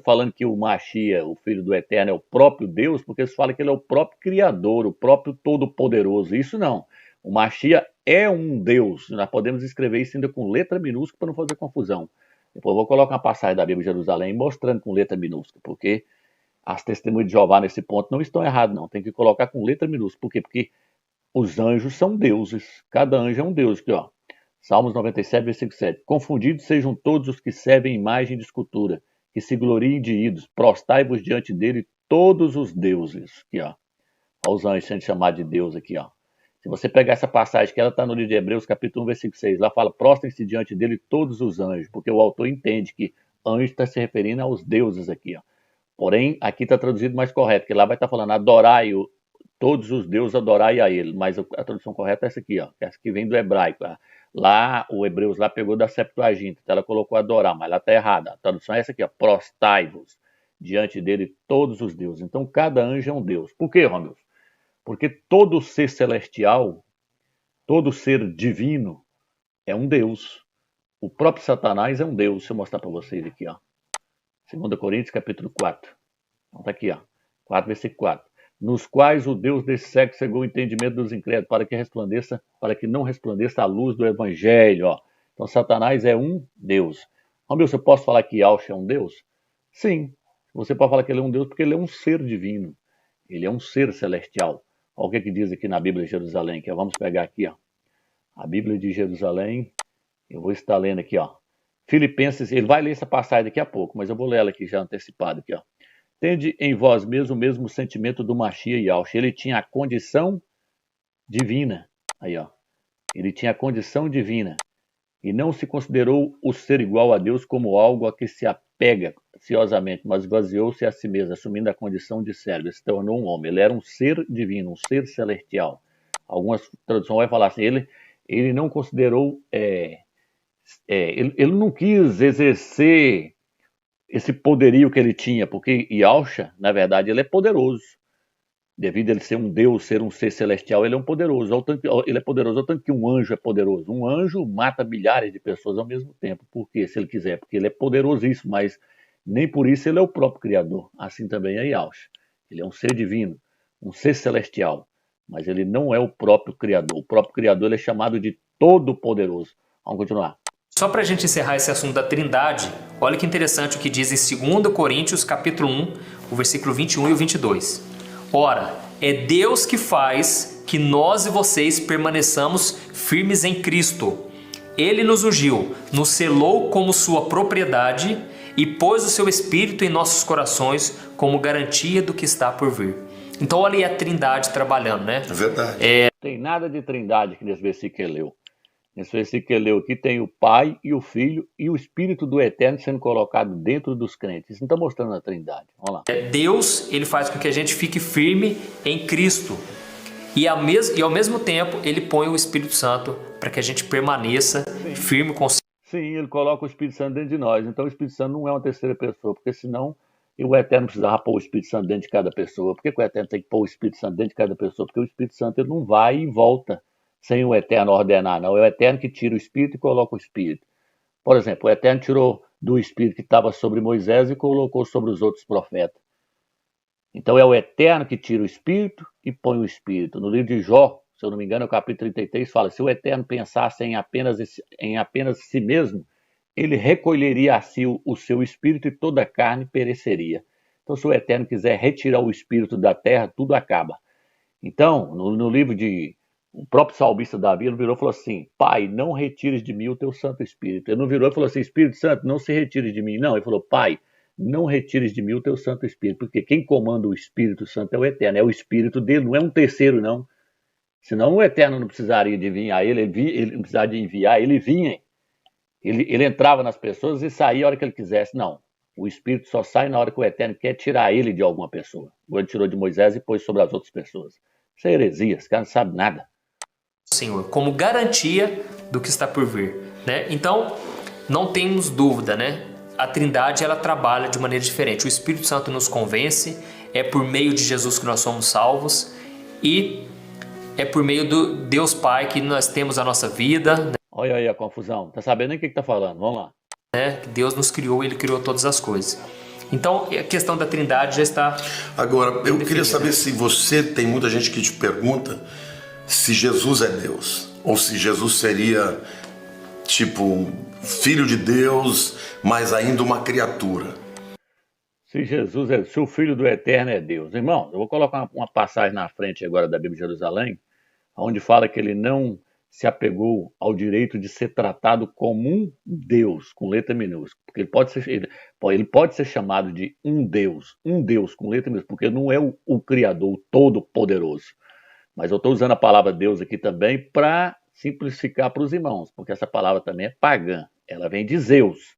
S2: falando que o Machia, o Filho do Eterno, é o próprio Deus, porque eles falam que ele é o próprio Criador, o próprio Todo-Poderoso. Isso não. O Machia é um Deus. Nós podemos escrever isso ainda com letra minúscula para não fazer confusão. Depois eu vou colocar uma passagem da Bíblia de Jerusalém mostrando com letra minúscula, porque as testemunhas de Jeová nesse ponto não estão erradas, não. Tem que colocar com letra minúscula. Por quê? Porque os anjos são deuses. Cada anjo é um deus. Aqui, ó. Salmos 97, versículo 7. Confundidos sejam todos os que servem imagem de escultura, que se gloriem de ídolos. Prostai-vos diante dele todos os deuses. Aqui, ó. Olha os anjos sendo chamados de Deus aqui, ó. Se você pegar essa passagem que ela está no livro de Hebreus, capítulo 1, versículo 6, lá fala, prostrem-se diante dele todos os anjos, porque o autor entende que anjo está se referindo aos deuses aqui, ó. Porém, aqui está traduzido mais correto, que lá vai estar falando, adorai todos os deuses, adorai a ele. Mas a tradução correta é essa aqui, ó, essa que vem do hebraico. Lá, o Hebreus lá pegou da Septuaginta, então ela colocou adorar, mas lá está errada. A tradução é essa aqui, ó, prostai-vos diante dele todos os deuses. Então, cada anjo é um deus. Por quê, Romeu? Porque todo ser celestial, todo ser divino é um Deus. O próprio Satanás é um Deus. Deixa eu mostrar para vocês aqui, ó. 2 Coríntios, capítulo 4. Então tá aqui, ó. 4, versículo 4. Nos quais o Deus desse século cegou o entendimento dos incrédulos, para que não resplandeça a luz do Evangelho, ó. Então Satanás é um Deus. Romeu, você pode falar que Yahshua é um Deus? Sim. Você pode falar que ele é um Deus porque ele é um ser divino. Ele é um ser celestial. Olha o que diz aqui na Bíblia de Jerusalém, que vamos pegar aqui, ó. A Bíblia de Jerusalém, eu vou estar lendo aqui, ó. Filipenses, ele vai ler essa passagem daqui a pouco, mas eu vou ler ela aqui já antecipada aqui, ó. Tende em vós mesmo o mesmo sentimento do Machia e Yahshua. Ele tinha a condição divina. Aí, ó. Ele tinha a condição divina. e não se considerou o ser igual a Deus como algo a que se apega ansiosamente, mas esvaziou-se a si mesmo, assumindo a condição de servo, se tornou um homem. Ele era um ser divino, um ser celestial. Algumas traduções vão falar assim, ele não considerou, ele não quis exercer esse poderio que ele tinha, porque Yahshua, na verdade, ele é poderoso. Devido a ele ser um Deus, ser um ser celestial, ele é um poderoso. Ele é poderoso, ao tanto que um anjo é poderoso. Um anjo mata milhares de pessoas ao mesmo tempo. Por quê? Se ele quiser, porque ele é poderosíssimo, mas nem por isso ele é o próprio Criador. Assim também é Yahshua. Ele é um ser divino, um ser celestial, mas ele não é o próprio Criador. O próprio Criador ele é chamado de Todo-Poderoso. Vamos continuar.
S1: Só para a gente encerrar esse assunto da Trindade, olha que interessante o que diz em 2 Coríntios capítulo 1, o versículo 21 e o 22. Ora, é Deus que faz que nós e vocês permaneçamos firmes em Cristo. Ele nos ungiu, nos selou como sua propriedade e pôs o seu Espírito em nossos corações como garantia do que está por vir. Então olha aí a Trindade trabalhando, né?
S3: É verdade.
S2: Não tem nada de Trindade aqui nesse versículo que ele leu. Nesse versículo que ele leu aqui tem o Pai e o Filho e o Espírito do Eterno sendo colocado dentro dos crentes. Isso não está mostrando a Trindade. Vamos lá.
S1: Deus, ele faz com que a gente fique firme em Cristo. E ao mesmo tempo, ele põe o Espírito Santo para que a gente permaneça firme com o Senhor.
S2: Sim, ele coloca o Espírito Santo dentro de nós. Então o Espírito Santo não é uma terceira pessoa, porque senão o Eterno precisava pôr o Espírito Santo dentro de cada pessoa. Por que o Eterno tem que pôr o Espírito Santo dentro de cada pessoa? Porque o Espírito Santo ele não vai e volta sem o Eterno ordenar, não. É o Eterno que tira o Espírito e coloca o Espírito. Por exemplo, o Eterno tirou do Espírito que estava sobre Moisés e colocou sobre os outros profetas. Então é o Eterno que tira o Espírito e põe o Espírito. No livro de Jó, se eu não me engano, é o capítulo 33, fala, se o Eterno pensasse em apenas si mesmo, ele recolheria a si o seu Espírito e toda a carne pereceria. Então se o Eterno quiser retirar o Espírito da terra, tudo acaba. Então, no livro de... O próprio salmista Davi ele virou e falou assim, Pai, não retires de mim o teu Santo Espírito. Ele não virou e falou assim, Espírito Santo, não se retire de mim. Não, ele falou, Pai, não retires de mim o teu Santo Espírito. Porque quem comanda o Espírito Santo é o Eterno, é o Espírito dele, não é um terceiro, não. Senão o Eterno não precisaria de vir a ele não precisaria de enviar, ele vinha. Ele entrava nas pessoas e saía a hora que ele quisesse. Não, o Espírito só sai na hora que o Eterno quer tirar ele de alguma pessoa. Ele tirou de Moisés e pôs sobre as outras pessoas. Isso é heresia, esse cara não sabe nada.
S1: Senhor, como garantia do que está por vir, né? Então, não temos dúvida, né? A Trindade, ela trabalha de maneira diferente. O Espírito Santo nos convence, é por meio de Jesus que nós somos salvos e é por meio do Deus Pai que nós temos a nossa vida, né?
S2: Olha aí a confusão, tá sabendo nem o que tá falando, vamos lá.
S1: Deus nos criou, Ele criou todas as coisas. Então, a questão da Trindade já está...
S3: Agora, eu queria saber se você, tem muita gente que te pergunta se Jesus é Deus, ou se Jesus seria, tipo, filho de Deus, mas ainda uma criatura.
S2: Se o Filho do Eterno é Deus. Irmão, eu vou colocar uma passagem na frente agora da Bíblia de Jerusalém, onde fala que ele não se apegou ao direito de ser tratado como um Deus, com letra minúscula. Porque ele pode ser chamado de um Deus com letra minúscula, porque não é o Criador, o Todo-Poderoso. Mas eu estou usando a palavra Deus aqui também para simplificar para os irmãos, porque essa palavra também é pagã. Ela vem de Zeus.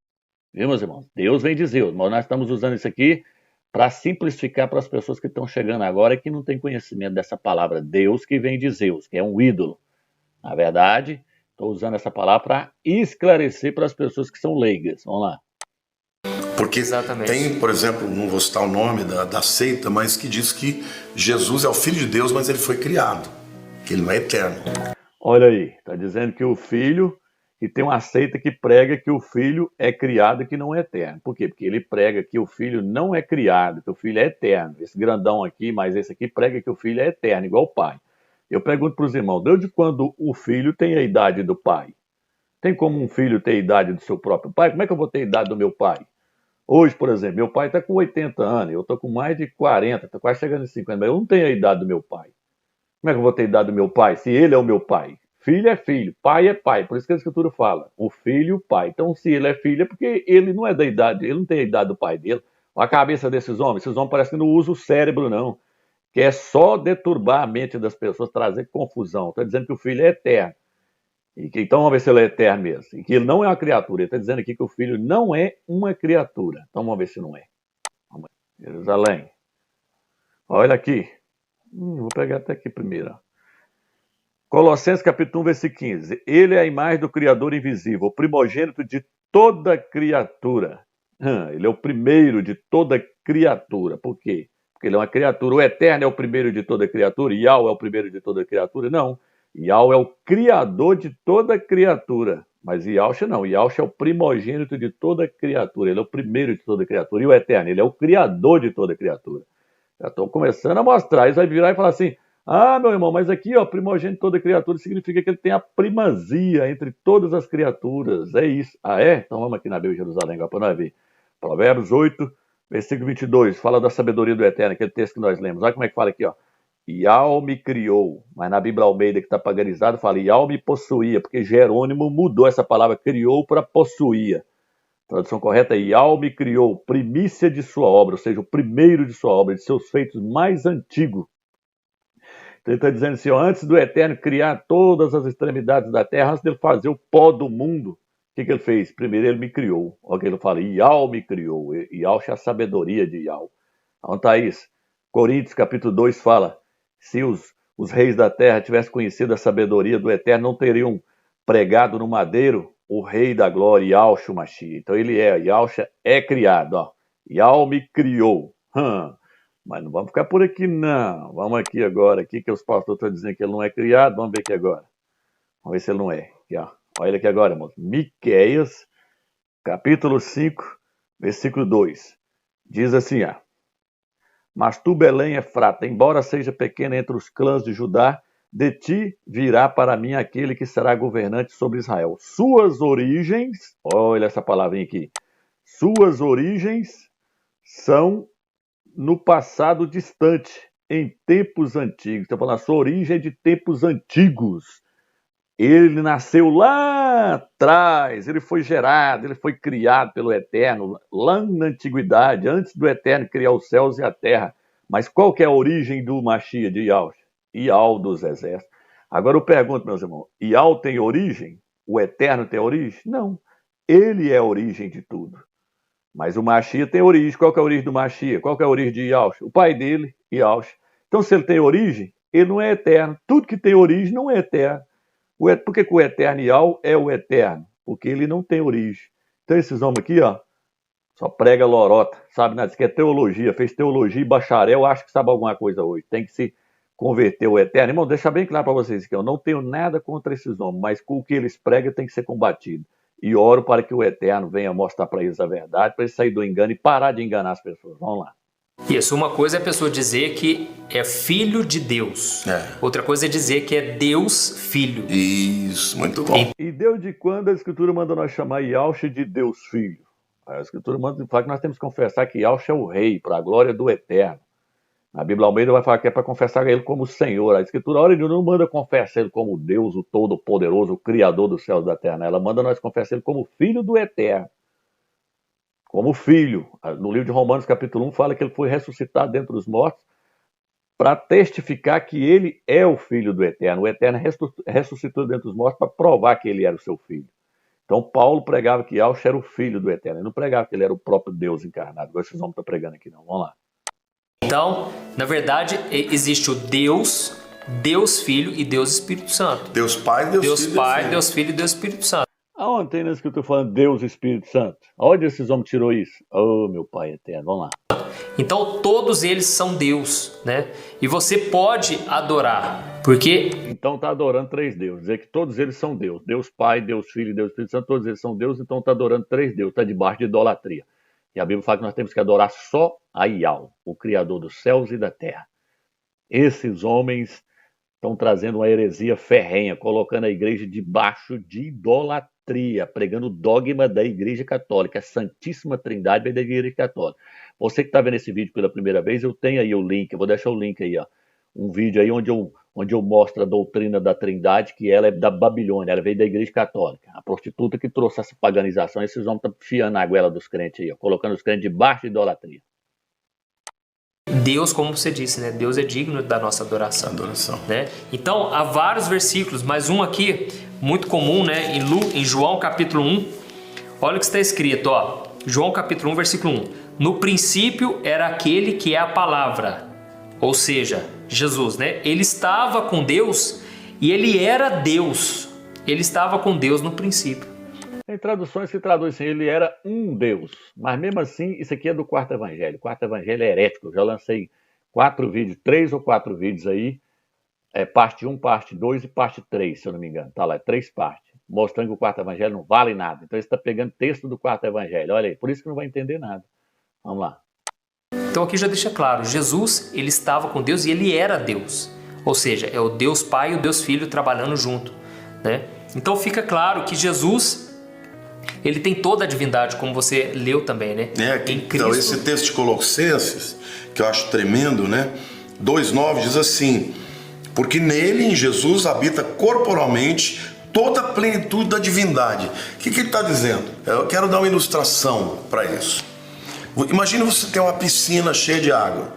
S2: Viu, meus irmãos? Deus vem de Zeus. Mas nós estamos usando isso aqui para simplificar para as pessoas que estão chegando agora e que não têm conhecimento dessa palavra Deus que vem de Zeus, que é um ídolo. Na verdade, estou usando essa palavra para esclarecer para as pessoas que são leigas. Vamos lá.
S3: Porque
S1: Exatamente.
S3: tem, por exemplo, não vou citar o nome da seita, mas que diz que Jesus é o Filho de Deus, mas ele foi criado, que ele não é eterno.
S2: Olha aí, está dizendo que o Filho, e tem uma seita que prega que o Filho é criado e que não é eterno. Por quê? Porque ele prega que o Filho não é criado, que o Filho é eterno. Esse grandão aqui, mas esse aqui prega que o Filho é eterno, igual o Pai. Eu pergunto para os irmãos, desde quando o Filho tem a idade do Pai? Tem como um filho ter a idade do seu próprio pai? Como é que eu vou ter a idade do meu pai? Hoje, por exemplo, meu pai está com 80 anos, eu estou com mais de 40, estou quase chegando em 50, mas eu não tenho a idade do meu pai. Como é que eu vou ter a idade do meu pai, se ele é o meu pai? Filho é filho, pai é pai, por isso que a Escritura fala, o filho e o pai. Então, se ele é filho, é porque ele não é da idade, ele não tem a idade do pai dele. A cabeça desses homens, esses homens parecem que não usam o cérebro, não. Que é só deturbar a mente das pessoas, trazer confusão. Está dizendo que o filho é eterno. Então vamos ver se ele é eterno mesmo. E que ele não é uma criatura. Ele está dizendo aqui que o filho não é uma criatura. Então vamos ver se não é. Vamos ver. Jerusalém. Olha aqui. Vou pegar até aqui primeiro. Colossenses capítulo 1, versículo 15. Ele é a imagem do Criador invisível, o primogênito de toda criatura. Ele é o primeiro de toda criatura. Por quê? Porque ele é uma criatura. O Eterno é o primeiro de toda criatura. Yahweh é o primeiro de toda criatura. Não. Yahweh é o Criador de toda criatura. Mas Yahshua não. Yahshua é o primogênito de toda criatura. Ele é o primeiro de toda criatura. E o Eterno, ele é o Criador de toda criatura. Já estou começando a mostrar. Isso vai virar e falar assim: ah, meu irmão, mas aqui, ó, primogênito de toda criatura significa que ele tem a primazia entre todas as criaturas. É isso. Ah, é? Então vamos aqui na Bíblia de Jerusalém agora para nós ver. Provérbios 8, versículo 22, fala da sabedoria do Eterno, aquele texto que nós lemos. Olha como é que fala aqui, ó. Yahweh me criou, mas na Bíblia Almeida, que está paganizado, fala Yahweh me possuía, porque Jerônimo mudou essa palavra criou para possuía. A tradução correta é Yahweh me criou, primícia de sua obra, ou seja, o primeiro de sua obra, de seus feitos mais antigos. Então ele está dizendo assim, ó, antes do Eterno criar todas as extremidades da terra, antes dele fazer o pó do mundo, o que ele fez? Primeiro ele me criou. Olha o que ele fala, Yahweh me criou. Yahweh é a sabedoria de Yahweh. Onde está isso? Coríntios capítulo 2 fala, se os reis da terra tivessem conhecido a sabedoria do Eterno, não teriam pregado no madeiro o rei da glória, Yahshua Mashiach. Então ele Yahshua é criado. Ó. Yahweh me criou. Mas não vamos ficar por aqui não. Vamos aqui agora, aqui que os pastores estão dizendo que ele não é criado. Vamos ver aqui agora. Vamos ver se ele não é. Aqui, ó. Olha ele aqui agora, irmão. Miqueias, capítulo 5, versículo 2. Diz assim, ó. Mas tu, Belém, Efrata, embora seja pequena entre os clãs de Judá, de ti virá para mim aquele que será governante sobre Israel. Suas origens, olha essa palavrinha aqui, suas origens são no passado distante, em tempos antigos. Então, falando, a sua origem é de tempos antigos. Ele nasceu lá atrás, ele foi gerado, ele foi criado pelo Eterno, lá na antiguidade, antes do Eterno criar os céus e a terra. Mas qual que é a origem do Mashiach de Yahweh? Yahweh dos exércitos. Agora eu pergunto, meus irmãos, Yahweh tem origem? O Eterno tem origem? Não. Ele é a origem de tudo. Mas o Mashiach tem origem. Qual que é a origem do Mashiach? Qual que é a origem de Yahweh? O pai dele, Yahweh. Então, se ele tem origem, ele não é eterno. Tudo que tem origem não é eterno. Por que o eterno Yahweh é o eterno? Porque ele não tem origem. Então, esses homens aqui, ó, só prega lorota, sabe? Nada, isso que é teologia, fez teologia e bacharel, acho que sabe alguma coisa hoje. Tem que se converter o eterno. Irmão, deixa bem claro para vocês que eu não tenho nada contra esses homens, mas com o que eles pregam tem que ser combatido. E oro para que o Eterno venha mostrar para eles a verdade, para eles saírem do engano e parar de enganar as pessoas. Vamos lá.
S1: Isso, uma coisa é a pessoa dizer que é filho de Deus. Outra coisa é dizer que é Deus filho.
S3: Isso, muito bom.
S2: E desde quando a Escritura manda nós chamar Yahshua de Deus filho? A Escritura manda falar que nós temos que confessar que Yahshua é o rei, para a glória do Eterno. Na Bíblia Almeida vai falar que é para confessar ele como Senhor. A Escritura, olha, não manda confessar ele como Deus, o Todo-Poderoso, o Criador dos céus e da terra. Ela manda nós confessar ele como Filho do Eterno. Como Filho. No livro de Romanos, capítulo 1, fala que ele foi ressuscitado dentre os mortos para testificar que ele é o Filho do Eterno. O Eterno ressuscitou dentre os mortos para provar que ele era o seu Filho. Então, Paulo pregava que Yahshua era o Filho do Eterno. Ele não pregava que ele era o próprio Deus encarnado. Agora vocês vão estar pregando aqui, não. Vamos lá.
S1: Então, na verdade, existe o Deus, Deus Filho e Deus Espírito Santo.
S3: Deus Pai, Deus Filho.
S1: Deus Pai, Deus Filho e Deus Espírito Santo.
S2: Aonde tem nesse que eu estou falando Deus e Espírito Santo? Aonde esses homens tirou isso? Oh, meu Pai eterno, vamos lá.
S1: Então, todos eles são Deus, né? E você pode adorar, porque...
S2: Então está adorando três deuses, dizer que todos eles são Deus. Deus Pai, Deus Filho e Deus Espírito Santo, todos eles são Deus, então está adorando três deuses, está debaixo de idolatria. E a Bíblia fala que nós temos que adorar só a Yahweh, o Criador dos céus e da terra. Esses homens estão trazendo uma heresia ferrenha, colocando a igreja debaixo de idolatria, pregando o dogma da Igreja Católica, a Santíssima Trindade da Igreja Católica. Você que está vendo esse vídeo pela primeira vez, eu tenho aí o link, eu vou deixar o link aí, ó. Um vídeo aí onde eu mostro a doutrina da Trindade, que ela é da Babilônia, ela veio da Igreja Católica. A prostituta que trouxe essa paganização, esses homens estão fiando a goela dos crentes aí, ó, colocando os crentes debaixo de idolatria.
S1: Deus, como você disse, né? Deus é digno da nossa adoração. Né? Então, há vários versículos, mas um aqui muito comum, né? Em João capítulo 1, olha o que está escrito, ó. João capítulo 1, versículo 1. No princípio era aquele que é a palavra, ou seja, Jesus, né? Ele estava com Deus e ele era Deus. Ele estava com Deus no princípio.
S2: Tem traduções que traduzem assim, ele era um Deus. Mas mesmo assim, isso aqui é do quarto evangelho. O quarto evangelho é herético. Eu já lancei 3 ou 4 vídeos aí. Parte 1, parte 2 e parte 3, se eu não me engano. Tá lá, 3 partes. Mostrando que o quarto evangelho não vale nada. Então você está pegando texto do quarto evangelho. Olha aí, por isso que não vai entender nada. Vamos lá.
S1: Então aqui já deixa claro, Jesus, ele estava com Deus e ele era Deus. Ou seja, é o Deus Pai e o Deus Filho trabalhando junto, né? Então fica claro que Jesus, ele tem toda a divindade, como você leu também, né? Em Cristo.
S3: Então esse texto de Colossenses, que eu acho tremendo, né? 2,9 diz assim: porque nele, em Jesus, habita corporalmente toda a plenitude da divindade. O que ele está dizendo? Eu quero dar uma ilustração para isso. Imagina você ter uma piscina cheia de água.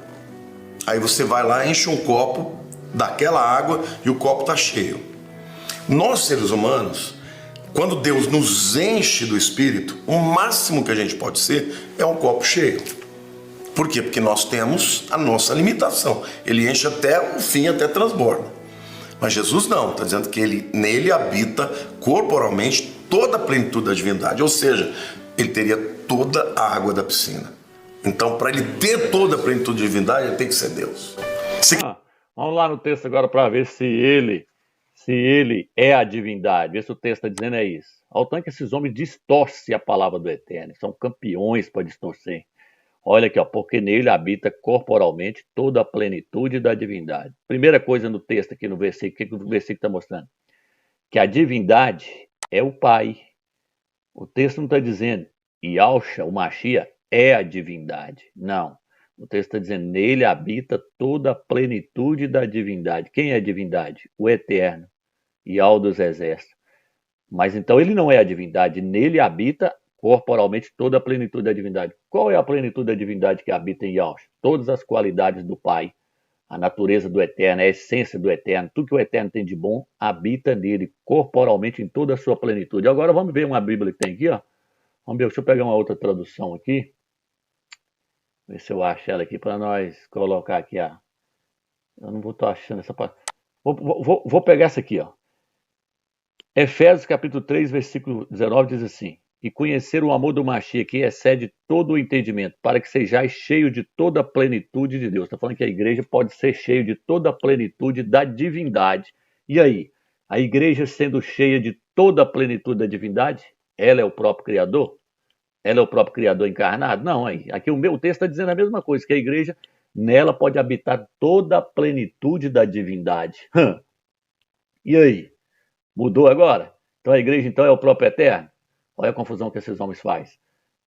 S3: Aí você vai lá, enche um copo daquela água e o copo está cheio. Nós, seres humanos, quando Deus nos enche do Espírito, o máximo que a gente pode ser é um copo cheio. Por quê? Porque nós temos a nossa limitação. Ele enche até o fim, até transborda. Mas Jesus não, está dizendo que nele habita corporalmente toda a plenitude da divindade. Ou seja, ele teria toda a água da piscina. Então, para ele ter toda a plenitude da divindade, ele tem que ser Deus.
S2: Vamos lá no texto agora para ver se ele é a divindade. Vê se o texto está dizendo é isso. Ao tanto que esses homens distorcem a palavra do Eterno. São campeões para distorcer. Olha aqui, ó, porque nele habita corporalmente toda a plenitude da divindade. Primeira coisa no texto aqui no versículo, o que o versículo está mostrando? Que a divindade é o Pai. O texto não está dizendo Yahshua, o Mashiach, é a divindade. Não. O texto está dizendo nele habita toda a plenitude da divindade. Quem é a divindade? O Eterno, Yahweh dos exércitos. Mas então ele não é a divindade, nele habita corporalmente toda a plenitude da divindade. Qual é a plenitude da divindade que habita em Yahshua? Todas as qualidades do Pai, a natureza do Eterno, a essência do Eterno, tudo que o Eterno tem de bom habita nele corporalmente em toda a sua plenitude. Agora vamos ver uma Bíblia que tem aqui, ó. Vamos ver, deixa eu pegar uma outra tradução aqui. Ver se eu acho ela aqui para nós colocar aqui, ó. Eu não vou estar achando essa parte. Vou pegar essa aqui, ó. Efésios capítulo 3, versículo 19 diz assim: e conhecer o amor do Mashiach que excede todo o entendimento, para que sejais cheio de toda a plenitude de Deus. Está falando que a igreja pode ser cheia de toda a plenitude da divindade. E aí? A igreja sendo cheia de toda a plenitude da divindade, ela é o próprio Criador? Ela é o próprio Criador encarnado? Não, aí. Aqui o meu texto está dizendo a mesma coisa, que a igreja, nela pode habitar toda a plenitude da divindade. E aí? Mudou agora? Então a igreja então é o próprio Eterno? Olha a confusão que esses homens fazem.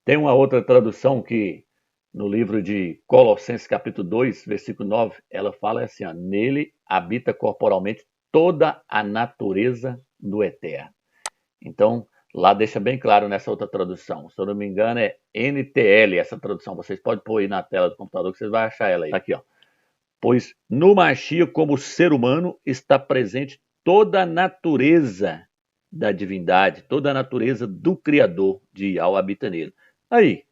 S2: Tem uma outra tradução que, no livro de Colossenses, capítulo 2, versículo 9, ela fala assim, ó, nele habita corporalmente toda a natureza do Eterno. Então, lá deixa bem claro nessa outra tradução. Se eu não me engano, é NTL essa tradução. Vocês podem pôr aí na tela do computador que vocês vão achar ela aí. Tá aqui, ó. Pois no Mashiach, como ser humano, está presente toda a natureza da divindade, toda a natureza do Criador de Yahweh habita nele. Aí,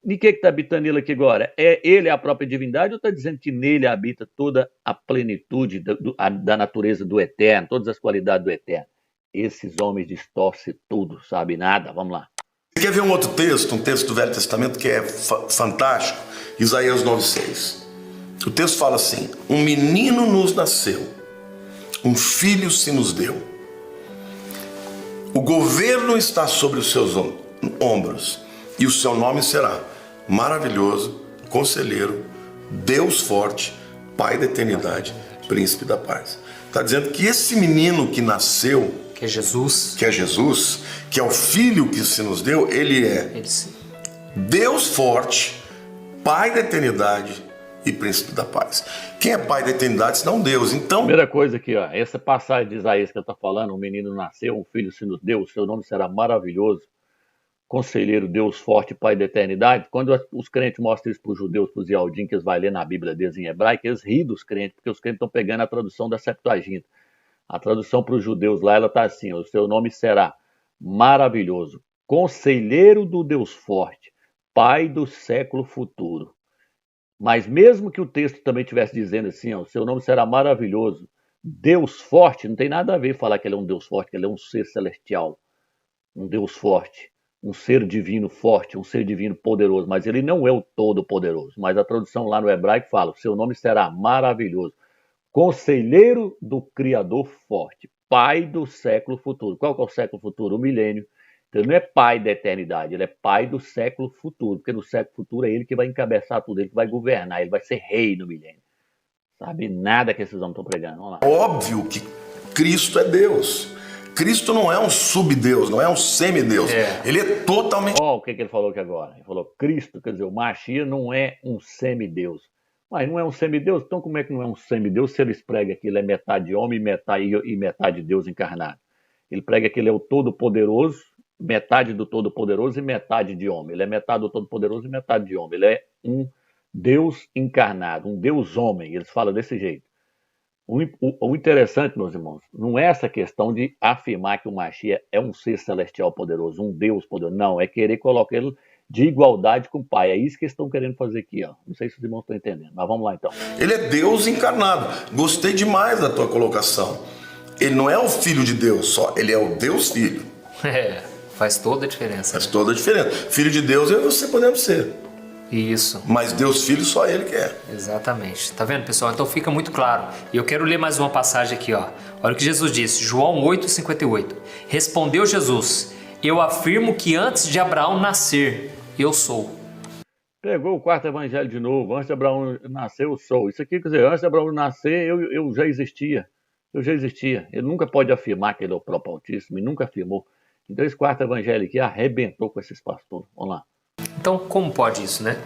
S2: de que está habitando nele aqui agora? Ele é a própria divindade ou está dizendo que nele habita toda a plenitude da natureza do Eterno, todas as qualidades do Eterno? Esses homens distorcem tudo, sabe nada. Vamos lá.
S3: Você quer ver um outro texto, um texto do Velho Testamento que é fantástico? Isaías 9,6. O texto fala assim: um menino nos nasceu, um filho se nos deu. O governo está sobre os seus ombros, e o seu nome será Maravilhoso, Conselheiro, Deus Forte, Pai da Eternidade, Príncipe da Paz. Está dizendo que esse menino que nasceu,
S1: que é Jesus,
S3: que é o Filho que se nos deu, ele é Deus Forte, Pai da Eternidade e Príncipe da Paz. Quem é Pai da Eternidade senão Deus? Então,
S2: primeira coisa aqui, ó, essa passagem de Isaías que eu estou falando, um menino nasceu, um filho se nos deu, o seu nome será Maravilhoso, Conselheiro, Deus Forte, Pai da Eternidade. Quando os crentes mostram isso para os judeus, para os Yaldim, que eles vão ler na Bíblia deles em hebraico, eles riem dos crentes, porque os crentes estão pegando a tradução da Septuaginta. A tradução para os judeus lá, ela está assim: o seu nome será maravilhoso, conselheiro do Deus forte, pai do século futuro. Mas mesmo que o texto também estivesse dizendo assim, ó, o seu nome será maravilhoso, Deus forte, não tem nada a ver falar que ele é um Deus forte, que ele é um ser celestial, um Deus forte, um ser divino forte, um ser divino poderoso, mas ele não é o todo-poderoso. Mas a tradução lá no hebraico fala: o seu nome será maravilhoso, conselheiro do Criador forte, pai do século futuro. Qual que é o século futuro? O milênio. Então, ele não é pai da eternidade, ele é pai do século futuro, porque no século futuro é ele que vai encabeçar tudo, ele que vai governar, ele vai ser rei no milênio. Sabe nada que esses homens estão pregando. Vamos lá.
S3: Óbvio que Cristo é Deus. Cristo não é um subdeus, não é um semideus. Ele é totalmente...
S2: Ó, o que ele falou aqui agora? Ele falou: Cristo, quer dizer, o Mashiach não é um semideus. Mas não é um semideus? Então como é que não é um semideus se ele prega que ele é metade homem e metade Deus encarnado? Ele prega que ele é o Todo-Poderoso, metade do Todo-Poderoso e metade de homem. Ele é metade do Todo-Poderoso e metade de homem. Ele é um Deus encarnado, um Deus homem. Eles falam desse jeito. O interessante, meus irmãos, não é essa questão de afirmar que o Mashiach é um ser celestial poderoso, um Deus poderoso. Não, é querer colocar ele de igualdade com o Pai. É isso que eles estão querendo fazer aqui, ó. Não sei se os irmãos estão entendendo, mas vamos lá então.
S3: Ele é Deus encarnado. Gostei demais da tua colocação. Ele não é o Filho de Deus só, ele é o Deus Filho.
S1: Faz toda a diferença.
S3: Faz toda a diferença. Filho de Deus eu e você podemos ser.
S1: Isso.
S3: Mas Deus Filho só ele que é.
S1: Exatamente. Tá vendo, pessoal? Então fica muito claro. E eu quero ler mais uma passagem aqui, ó. Olha o que Jesus disse, João 8,58. Respondeu Jesus: eu afirmo que antes de Abraão nascer, eu sou.
S2: Pegou o quarto evangelho de novo. Antes de Abraão nascer, eu sou. Isso aqui quer dizer, antes de Abraão nascer, eu já existia. Eu já existia. Ele nunca pode afirmar que ele é o próprio Altíssimo, e nunca afirmou. Então esse quarto evangelho aqui arrebentou com esses pastores. Vamos lá.
S1: Então, como pode isso, né?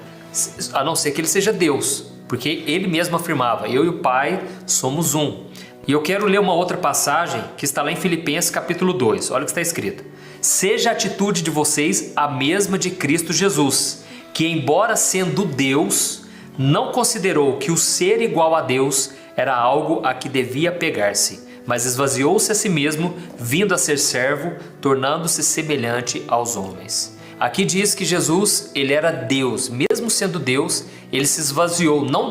S1: A não ser que ele seja Deus, porque ele mesmo afirmava: eu e o Pai somos um. E eu quero ler uma outra passagem que está lá em Filipenses capítulo 2. Olha o que está escrito: seja a atitude de vocês a mesma de Cristo Jesus, que embora sendo Deus, não considerou que o ser igual a Deus era algo a que devia pegar-se, mas esvaziou-se a si mesmo, vindo a ser servo, tornando-se semelhante aos homens. Aqui diz que Jesus, ele era Deus. Mesmo sendo Deus, ele se esvaziou. Não...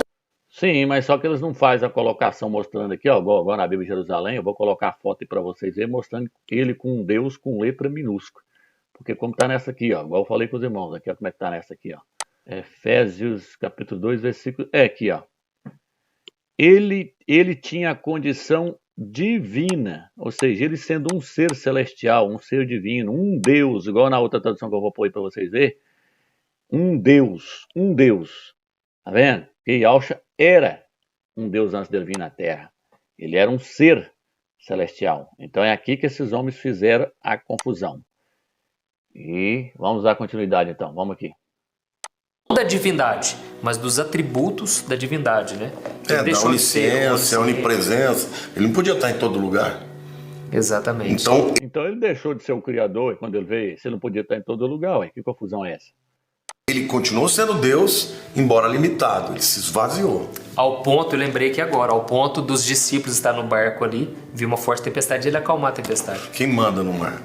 S2: Sim, mas só que eles não fazem a colocação mostrando aqui, ó, agora na Bíblia de Jerusalém, eu vou colocar a foto aí para vocês verem, mostrando ele com Deus com letra minúscula. Porque como está nessa aqui, ó, igual eu falei com os irmãos, aqui ó, como é que está nessa aqui, ó. Efésios capítulo 2, versículo... aqui, ó. Ele tinha a condição divina, ou seja, ele sendo um ser celestial, um ser divino, um Deus, igual na outra tradução que eu vou pôr aí para vocês verem, um Deus, tá vendo? Que Yahshua era um Deus antes dele vir na Terra, ele era um ser celestial. Então é aqui que esses homens fizeram a confusão. E vamos dar continuidade então, vamos aqui.
S1: Da divindade, mas dos atributos da divindade, né?
S3: Da onisciência, onipresença. Ele não podia estar em todo lugar.
S1: Exatamente.
S2: Então ele deixou de ser o Criador, e quando ele veio, você não podia estar em todo lugar, ué. Que confusão é essa?
S3: Ele continuou sendo Deus, embora limitado, ele se esvaziou.
S1: Ao ponto, eu lembrei que agora, ao ponto dos discípulos estar no barco ali, viu uma forte tempestade e ele acalmar a tempestade.
S3: Quem manda no mar?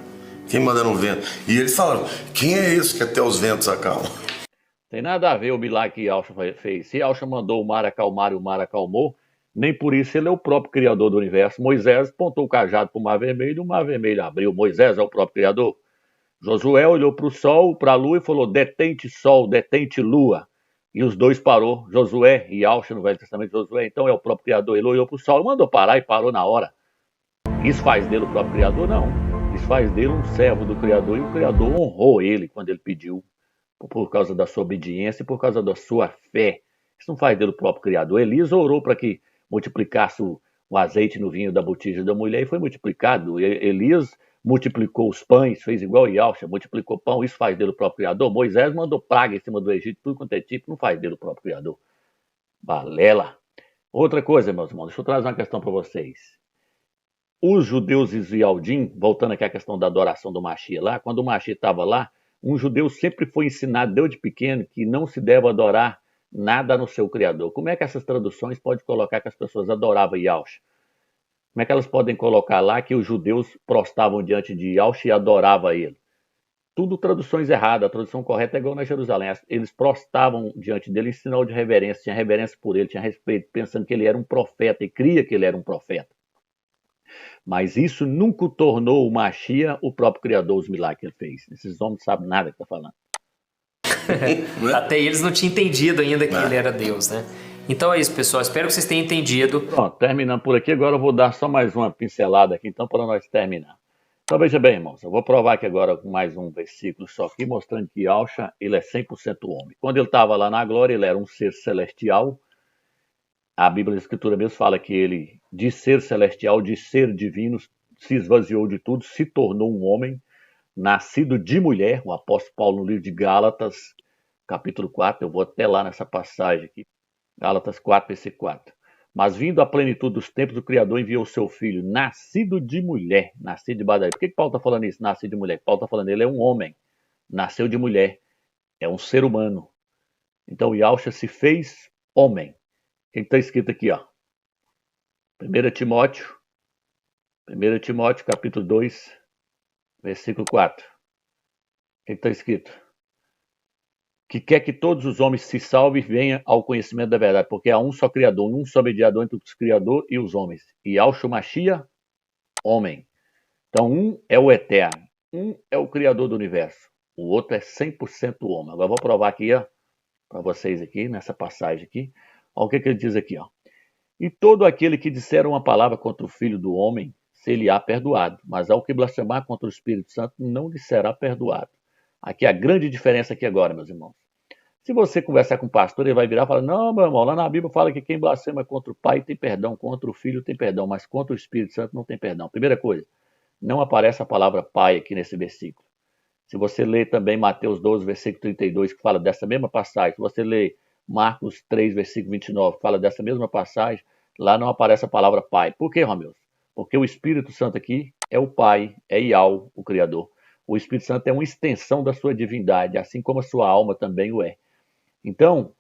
S3: Quem manda no vento? E eles falaram: quem é esse que até os ventos acalmam?
S2: Tem nada a ver o milagre que Yahshua fez. Se Yahshua mandou o mar acalmar e o mar acalmou, nem por isso ele é o próprio Criador do universo. Moisés apontou o cajado para o Mar Vermelho e o Mar Vermelho abriu. Moisés é o próprio Criador. Josué olhou para o sol, para a lua e falou: detente sol, detente lua. E os dois parou, Josué e Yahshua no Velho Testamento. Josué então é o próprio Criador. Ele olhou para o sol e mandou parar e parou na hora. Isso faz dele o próprio Criador? Não. Isso faz dele um servo do Criador, e o Criador honrou ele quando ele pediu, por causa da sua obediência e por causa da sua fé. Isso não faz dele o próprio Criador. Elias orou para que multiplicasse o azeite no vinho da botija da mulher e foi multiplicado. Elias multiplicou os pães, fez igual Yahshua, multiplicou pão, isso faz dele o próprio Criador. Moisés mandou praga em cima do Egito, tudo quanto é tipo, não faz dele o próprio Criador. Balela. Outra coisa, meus irmãos, deixa eu trazer uma questão para vocês. Os judeus Israeldim, voltando aqui à questão da adoração do Mashiach lá, quando o Mashiach estava lá, um judeu sempre foi ensinado desde pequeno que não se deve adorar nada no seu Criador. Como é que essas traduções podem colocar que as pessoas adoravam Yahshua? Como é que elas podem colocar lá que os judeus prostravam diante de Yahshua e adoravam ele? Tudo traduções erradas, a tradução correta é igual na Jerusalém. Eles prostravam diante dele em sinal de reverência, tinha reverência por ele, tinha respeito, pensando que ele era um profeta e cria que ele era um profeta. Mas isso nunca o tornou o Mashiach o próprio Criador, os milagres que ele fez. Esses homens não sabem nada que está falando.
S1: Até eles não tinham entendido ainda que ele era Deus, né? Então é isso, pessoal. Espero que vocês tenham entendido.
S2: Pronto, terminando por aqui. Agora eu vou dar só mais uma pincelada aqui, então, para nós terminar. Então veja bem, irmãos, eu vou provar aqui agora com mais um versículo só aqui, mostrando que Yahshua, ele é 100% homem. Quando ele estava lá na glória, ele era um ser celestial. A Bíblia, a Escritura mesmo fala que ele, de ser celestial, de ser divino, se esvaziou de tudo, se tornou um homem, nascido de mulher. O apóstolo Paulo, no livro de Gálatas, capítulo 4, eu vou até lá nessa passagem aqui, Gálatas 4, versículo 4. Mas vindo à plenitude dos tempos, o Criador enviou o seu filho, nascido de mulher, nascido de Badaí. Por que Paulo está falando isso, nascido de mulher? Paulo está falando, ele é um homem, nasceu de mulher, é um ser humano. Então, Yahshua se fez homem. O que está escrito aqui, ó? 1 Timóteo, capítulo 2, versículo 4. O que está escrito? Que quer que todos os homens se salvem e venham ao conhecimento da verdade, porque há um só Criador, um só mediador entre os Criador e os homens. E Yahshua Mashiach, homem. Então, um é o eterno, um é o Criador do universo, o outro é 100% homem. Agora, vou provar aqui, ó, para vocês aqui, nessa passagem aqui. Olha o que ele diz aqui, ó. E todo aquele que disser uma palavra contra o Filho do Homem, se lhe há perdoado, mas ao que blasfemar contra o Espírito Santo, não lhe será perdoado. Aqui a grande diferença aqui agora, meus irmãos. Se você conversar com o pastor, ele vai virar e falar, não, meu irmão, lá na Bíblia fala que quem blasfema contra o Pai tem perdão, contra o Filho tem perdão, mas contra o Espírito Santo não tem perdão. Primeira coisa, não aparece a palavra Pai aqui nesse versículo. Se você ler também Mateus 12, versículo 32, que fala dessa mesma passagem, se você ler Marcos 3, versículo 29, que fala dessa mesma passagem, lá não aparece a palavra Pai. Por quê, Romeu? Porque o Espírito Santo aqui é o Pai, é Yahweh, o Criador. O Espírito Santo é uma extensão da sua divindade, assim como a sua alma também o é. Então,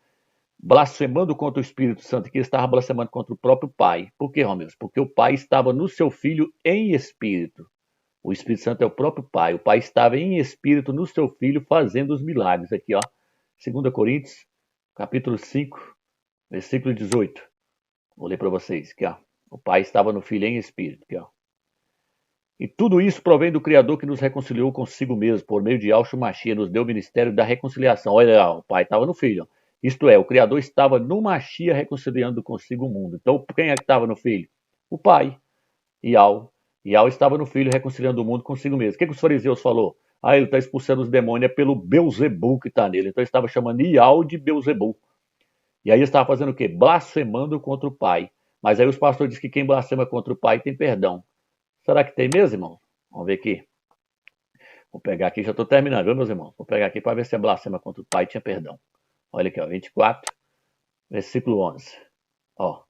S2: blasfemando contra o Espírito Santo, que ele estava blasfemando contra o próprio Pai. Por quê, Romeu? Porque o Pai estava no seu Filho em espírito. O Espírito Santo é o próprio Pai. O Pai estava em espírito no seu Filho fazendo os milagres. Aqui, ó, 2 Coríntios, capítulo 5, versículo 18. Vou ler para vocês aqui, ó. O Pai estava no Filho em espírito, aqui, ó. E tudo isso provém do Criador que nos reconciliou consigo mesmo, por meio de Yahshua Mashiach, nos deu o ministério da reconciliação. Olha lá, o Pai estava no Filho. Ó. Isto é, o Criador estava no Mashiach reconciliando consigo o mundo. Então, quem é que estava no Filho? O Pai, Yahweh. Yahweh estava no Filho reconciliando o mundo consigo mesmo. O que os fariseus falou? Ah, ele está expulsando os demônios, é pelo Beuzebu que está nele. Então, ele estava chamando Yahweh de Beuzebu. E aí, ele estava fazendo o quê? Blasfemando contra o Pai. Mas aí os pastores dizem que quem blasfema contra o Pai tem perdão. Será que tem mesmo, irmão? Vamos ver aqui. Vou pegar aqui, já estou terminando, viu, meus irmãos? Vou pegar aqui para ver se é blasfema contra o Pai tinha perdão. Olha aqui, ó, 24, versículo 11. Ó.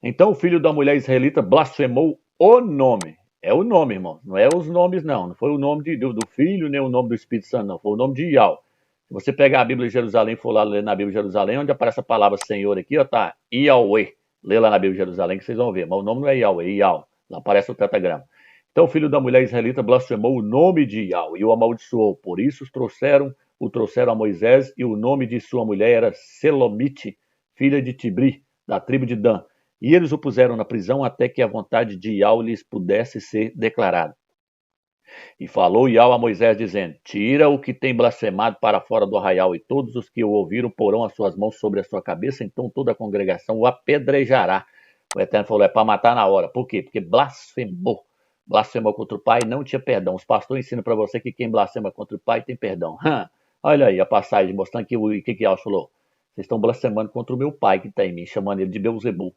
S2: Então o filho da mulher israelita blasfemou o nome. É o nome, irmão. Não é os nomes, não. Não foi o nome do filho, nem o nome do Espírito Santo, não. Foi o nome de Yahweh. Se você pegar a Bíblia de Jerusalém e for lá ler na Bíblia de Jerusalém, onde aparece a palavra Senhor aqui, ó, tá Yahweh. Lê lá na Bíblia de Jerusalém que vocês vão ver. Mas o nome não é Yahweh, é Yahweh. Lá aparece o tetragrama. Então o filho da mulher israelita blasfemou o nome de Yahweh e o amaldiçoou. Por isso o trouxeram a Moisés, e o nome de sua mulher era Selomite, filha de Tibri, da tribo de Dan. E eles o puseram na prisão até que a vontade de Yahweh lhes pudesse ser declarada. E falou Yahweh a Moisés, dizendo, tira o que tem blasfemado para fora do arraial, e todos os que o ouviram porão as suas mãos sobre a sua cabeça, então toda a congregação o apedrejará. O Eterno falou, é para matar na hora. Por quê? Porque blasfemou. Blasfemou contra o Pai, não tinha perdão. Os pastores ensinam para você que quem blasfema contra o Pai tem perdão. Olha aí a passagem mostrando que o que Yahweh falou. Vocês estão blasfemando contra o meu Pai que está em mim, chamando ele de Beuzebu.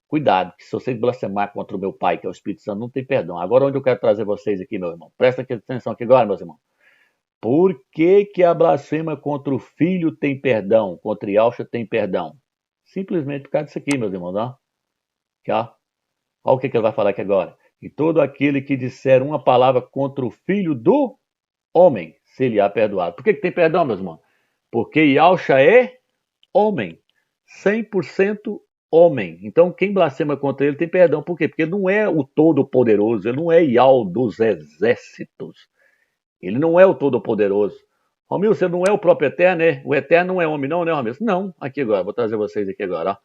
S2: Cuidado, que se vocês blasfemar contra o meu Pai, que é o Espírito Santo, não tem perdão. Agora onde eu quero trazer vocês aqui, meu irmão? Presta atenção aqui agora, meus irmãos. Por que a blasfema contra o Filho tem perdão? Contra Yahshua tem perdão? Simplesmente por causa disso aqui, meus irmãos. Ó. Aqui, ó. Olha o que ele vai falar aqui agora. E todo aquele que disser uma palavra contra o Filho do homem, se lhe há perdoado. Por que tem perdão, meus irmãos? Porque Yahshua é homem. 100% homem. Então, quem blasfema contra ele tem perdão. Por quê? Porque ele não é o Todo-Poderoso, ele não é Ial dos exércitos. Ele não é o Todo-Poderoso. Romil, você não é o próprio Eterno, né? O Eterno não é homem, não, né, Romil? Não, aqui agora, vou trazer vocês aqui agora,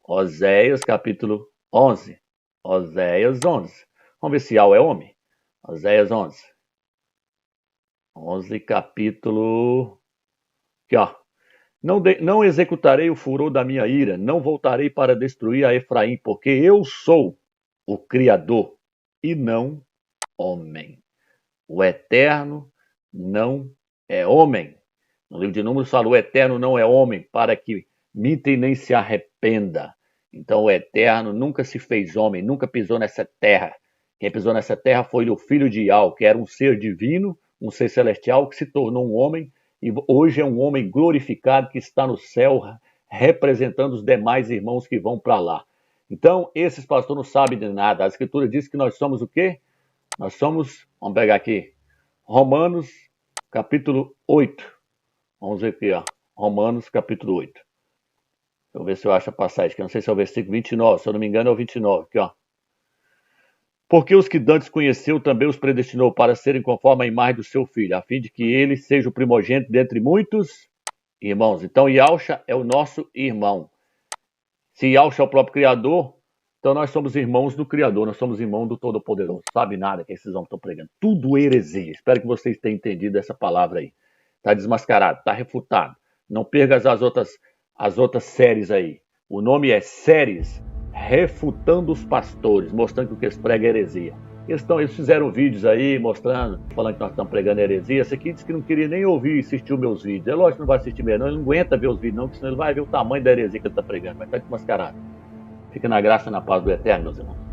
S2: ó. Oséias, capítulo 11. Oséias 11. Vamos ver se Ial é homem. Oséias 11. 11, capítulo... Aqui, ó. Não executarei o furor da minha ira, não voltarei para destruir a Efraim, porque eu sou o Criador e não homem. O Eterno não é homem. No livro de Números fala, o Eterno não é homem, para que minta e nem se arrependa. Então o Eterno nunca se fez homem, nunca pisou nessa terra. Quem pisou nessa terra foi o filho de Ial, que era um ser divino, um ser celestial, que se tornou um homem, e hoje é um homem glorificado que está no céu, representando os demais irmãos que vão para lá. Então, esses pastores não sabem de nada. A Escritura diz que nós somos o quê? Nós somos, vamos pegar aqui, Romanos, capítulo 8. Vamos ver aqui, ó. Romanos, capítulo 8. Deixa eu ver se eu acho a passagem, que eu não sei se é o versículo 29, se eu não me engano é o 29, aqui, ó. Porque os que dantes conheceu também os predestinou para serem conforme a imagem do seu filho, a fim de que ele seja o primogênito dentre muitos irmãos. Então, Yahshua é o nosso irmão. Se Yahshua é o próprio Criador, então nós somos irmãos do Criador, nós somos irmãos do Todo-Poderoso. Sabe nada que esses homens estão pregando. Tudo heresia. Espero que vocês tenham entendido essa palavra aí. Está desmascarado, está refutado. Não perca as outras séries aí. O nome é Séries Refutando os Pastores, mostrando que o que eles pregam é heresia. Eles fizeram vídeos aí mostrando, falando que nós estamos pregando heresia. Esse aqui disse que não queria nem ouvir e assistir os meus vídeos. É lógico que não vai assistir mesmo, não. Ele não aguenta ver os vídeos, não, porque senão ele vai ver o tamanho da heresia que ele está pregando. Vai estar desmascarado. Fica na graça e na paz do Eterno, meus irmãos.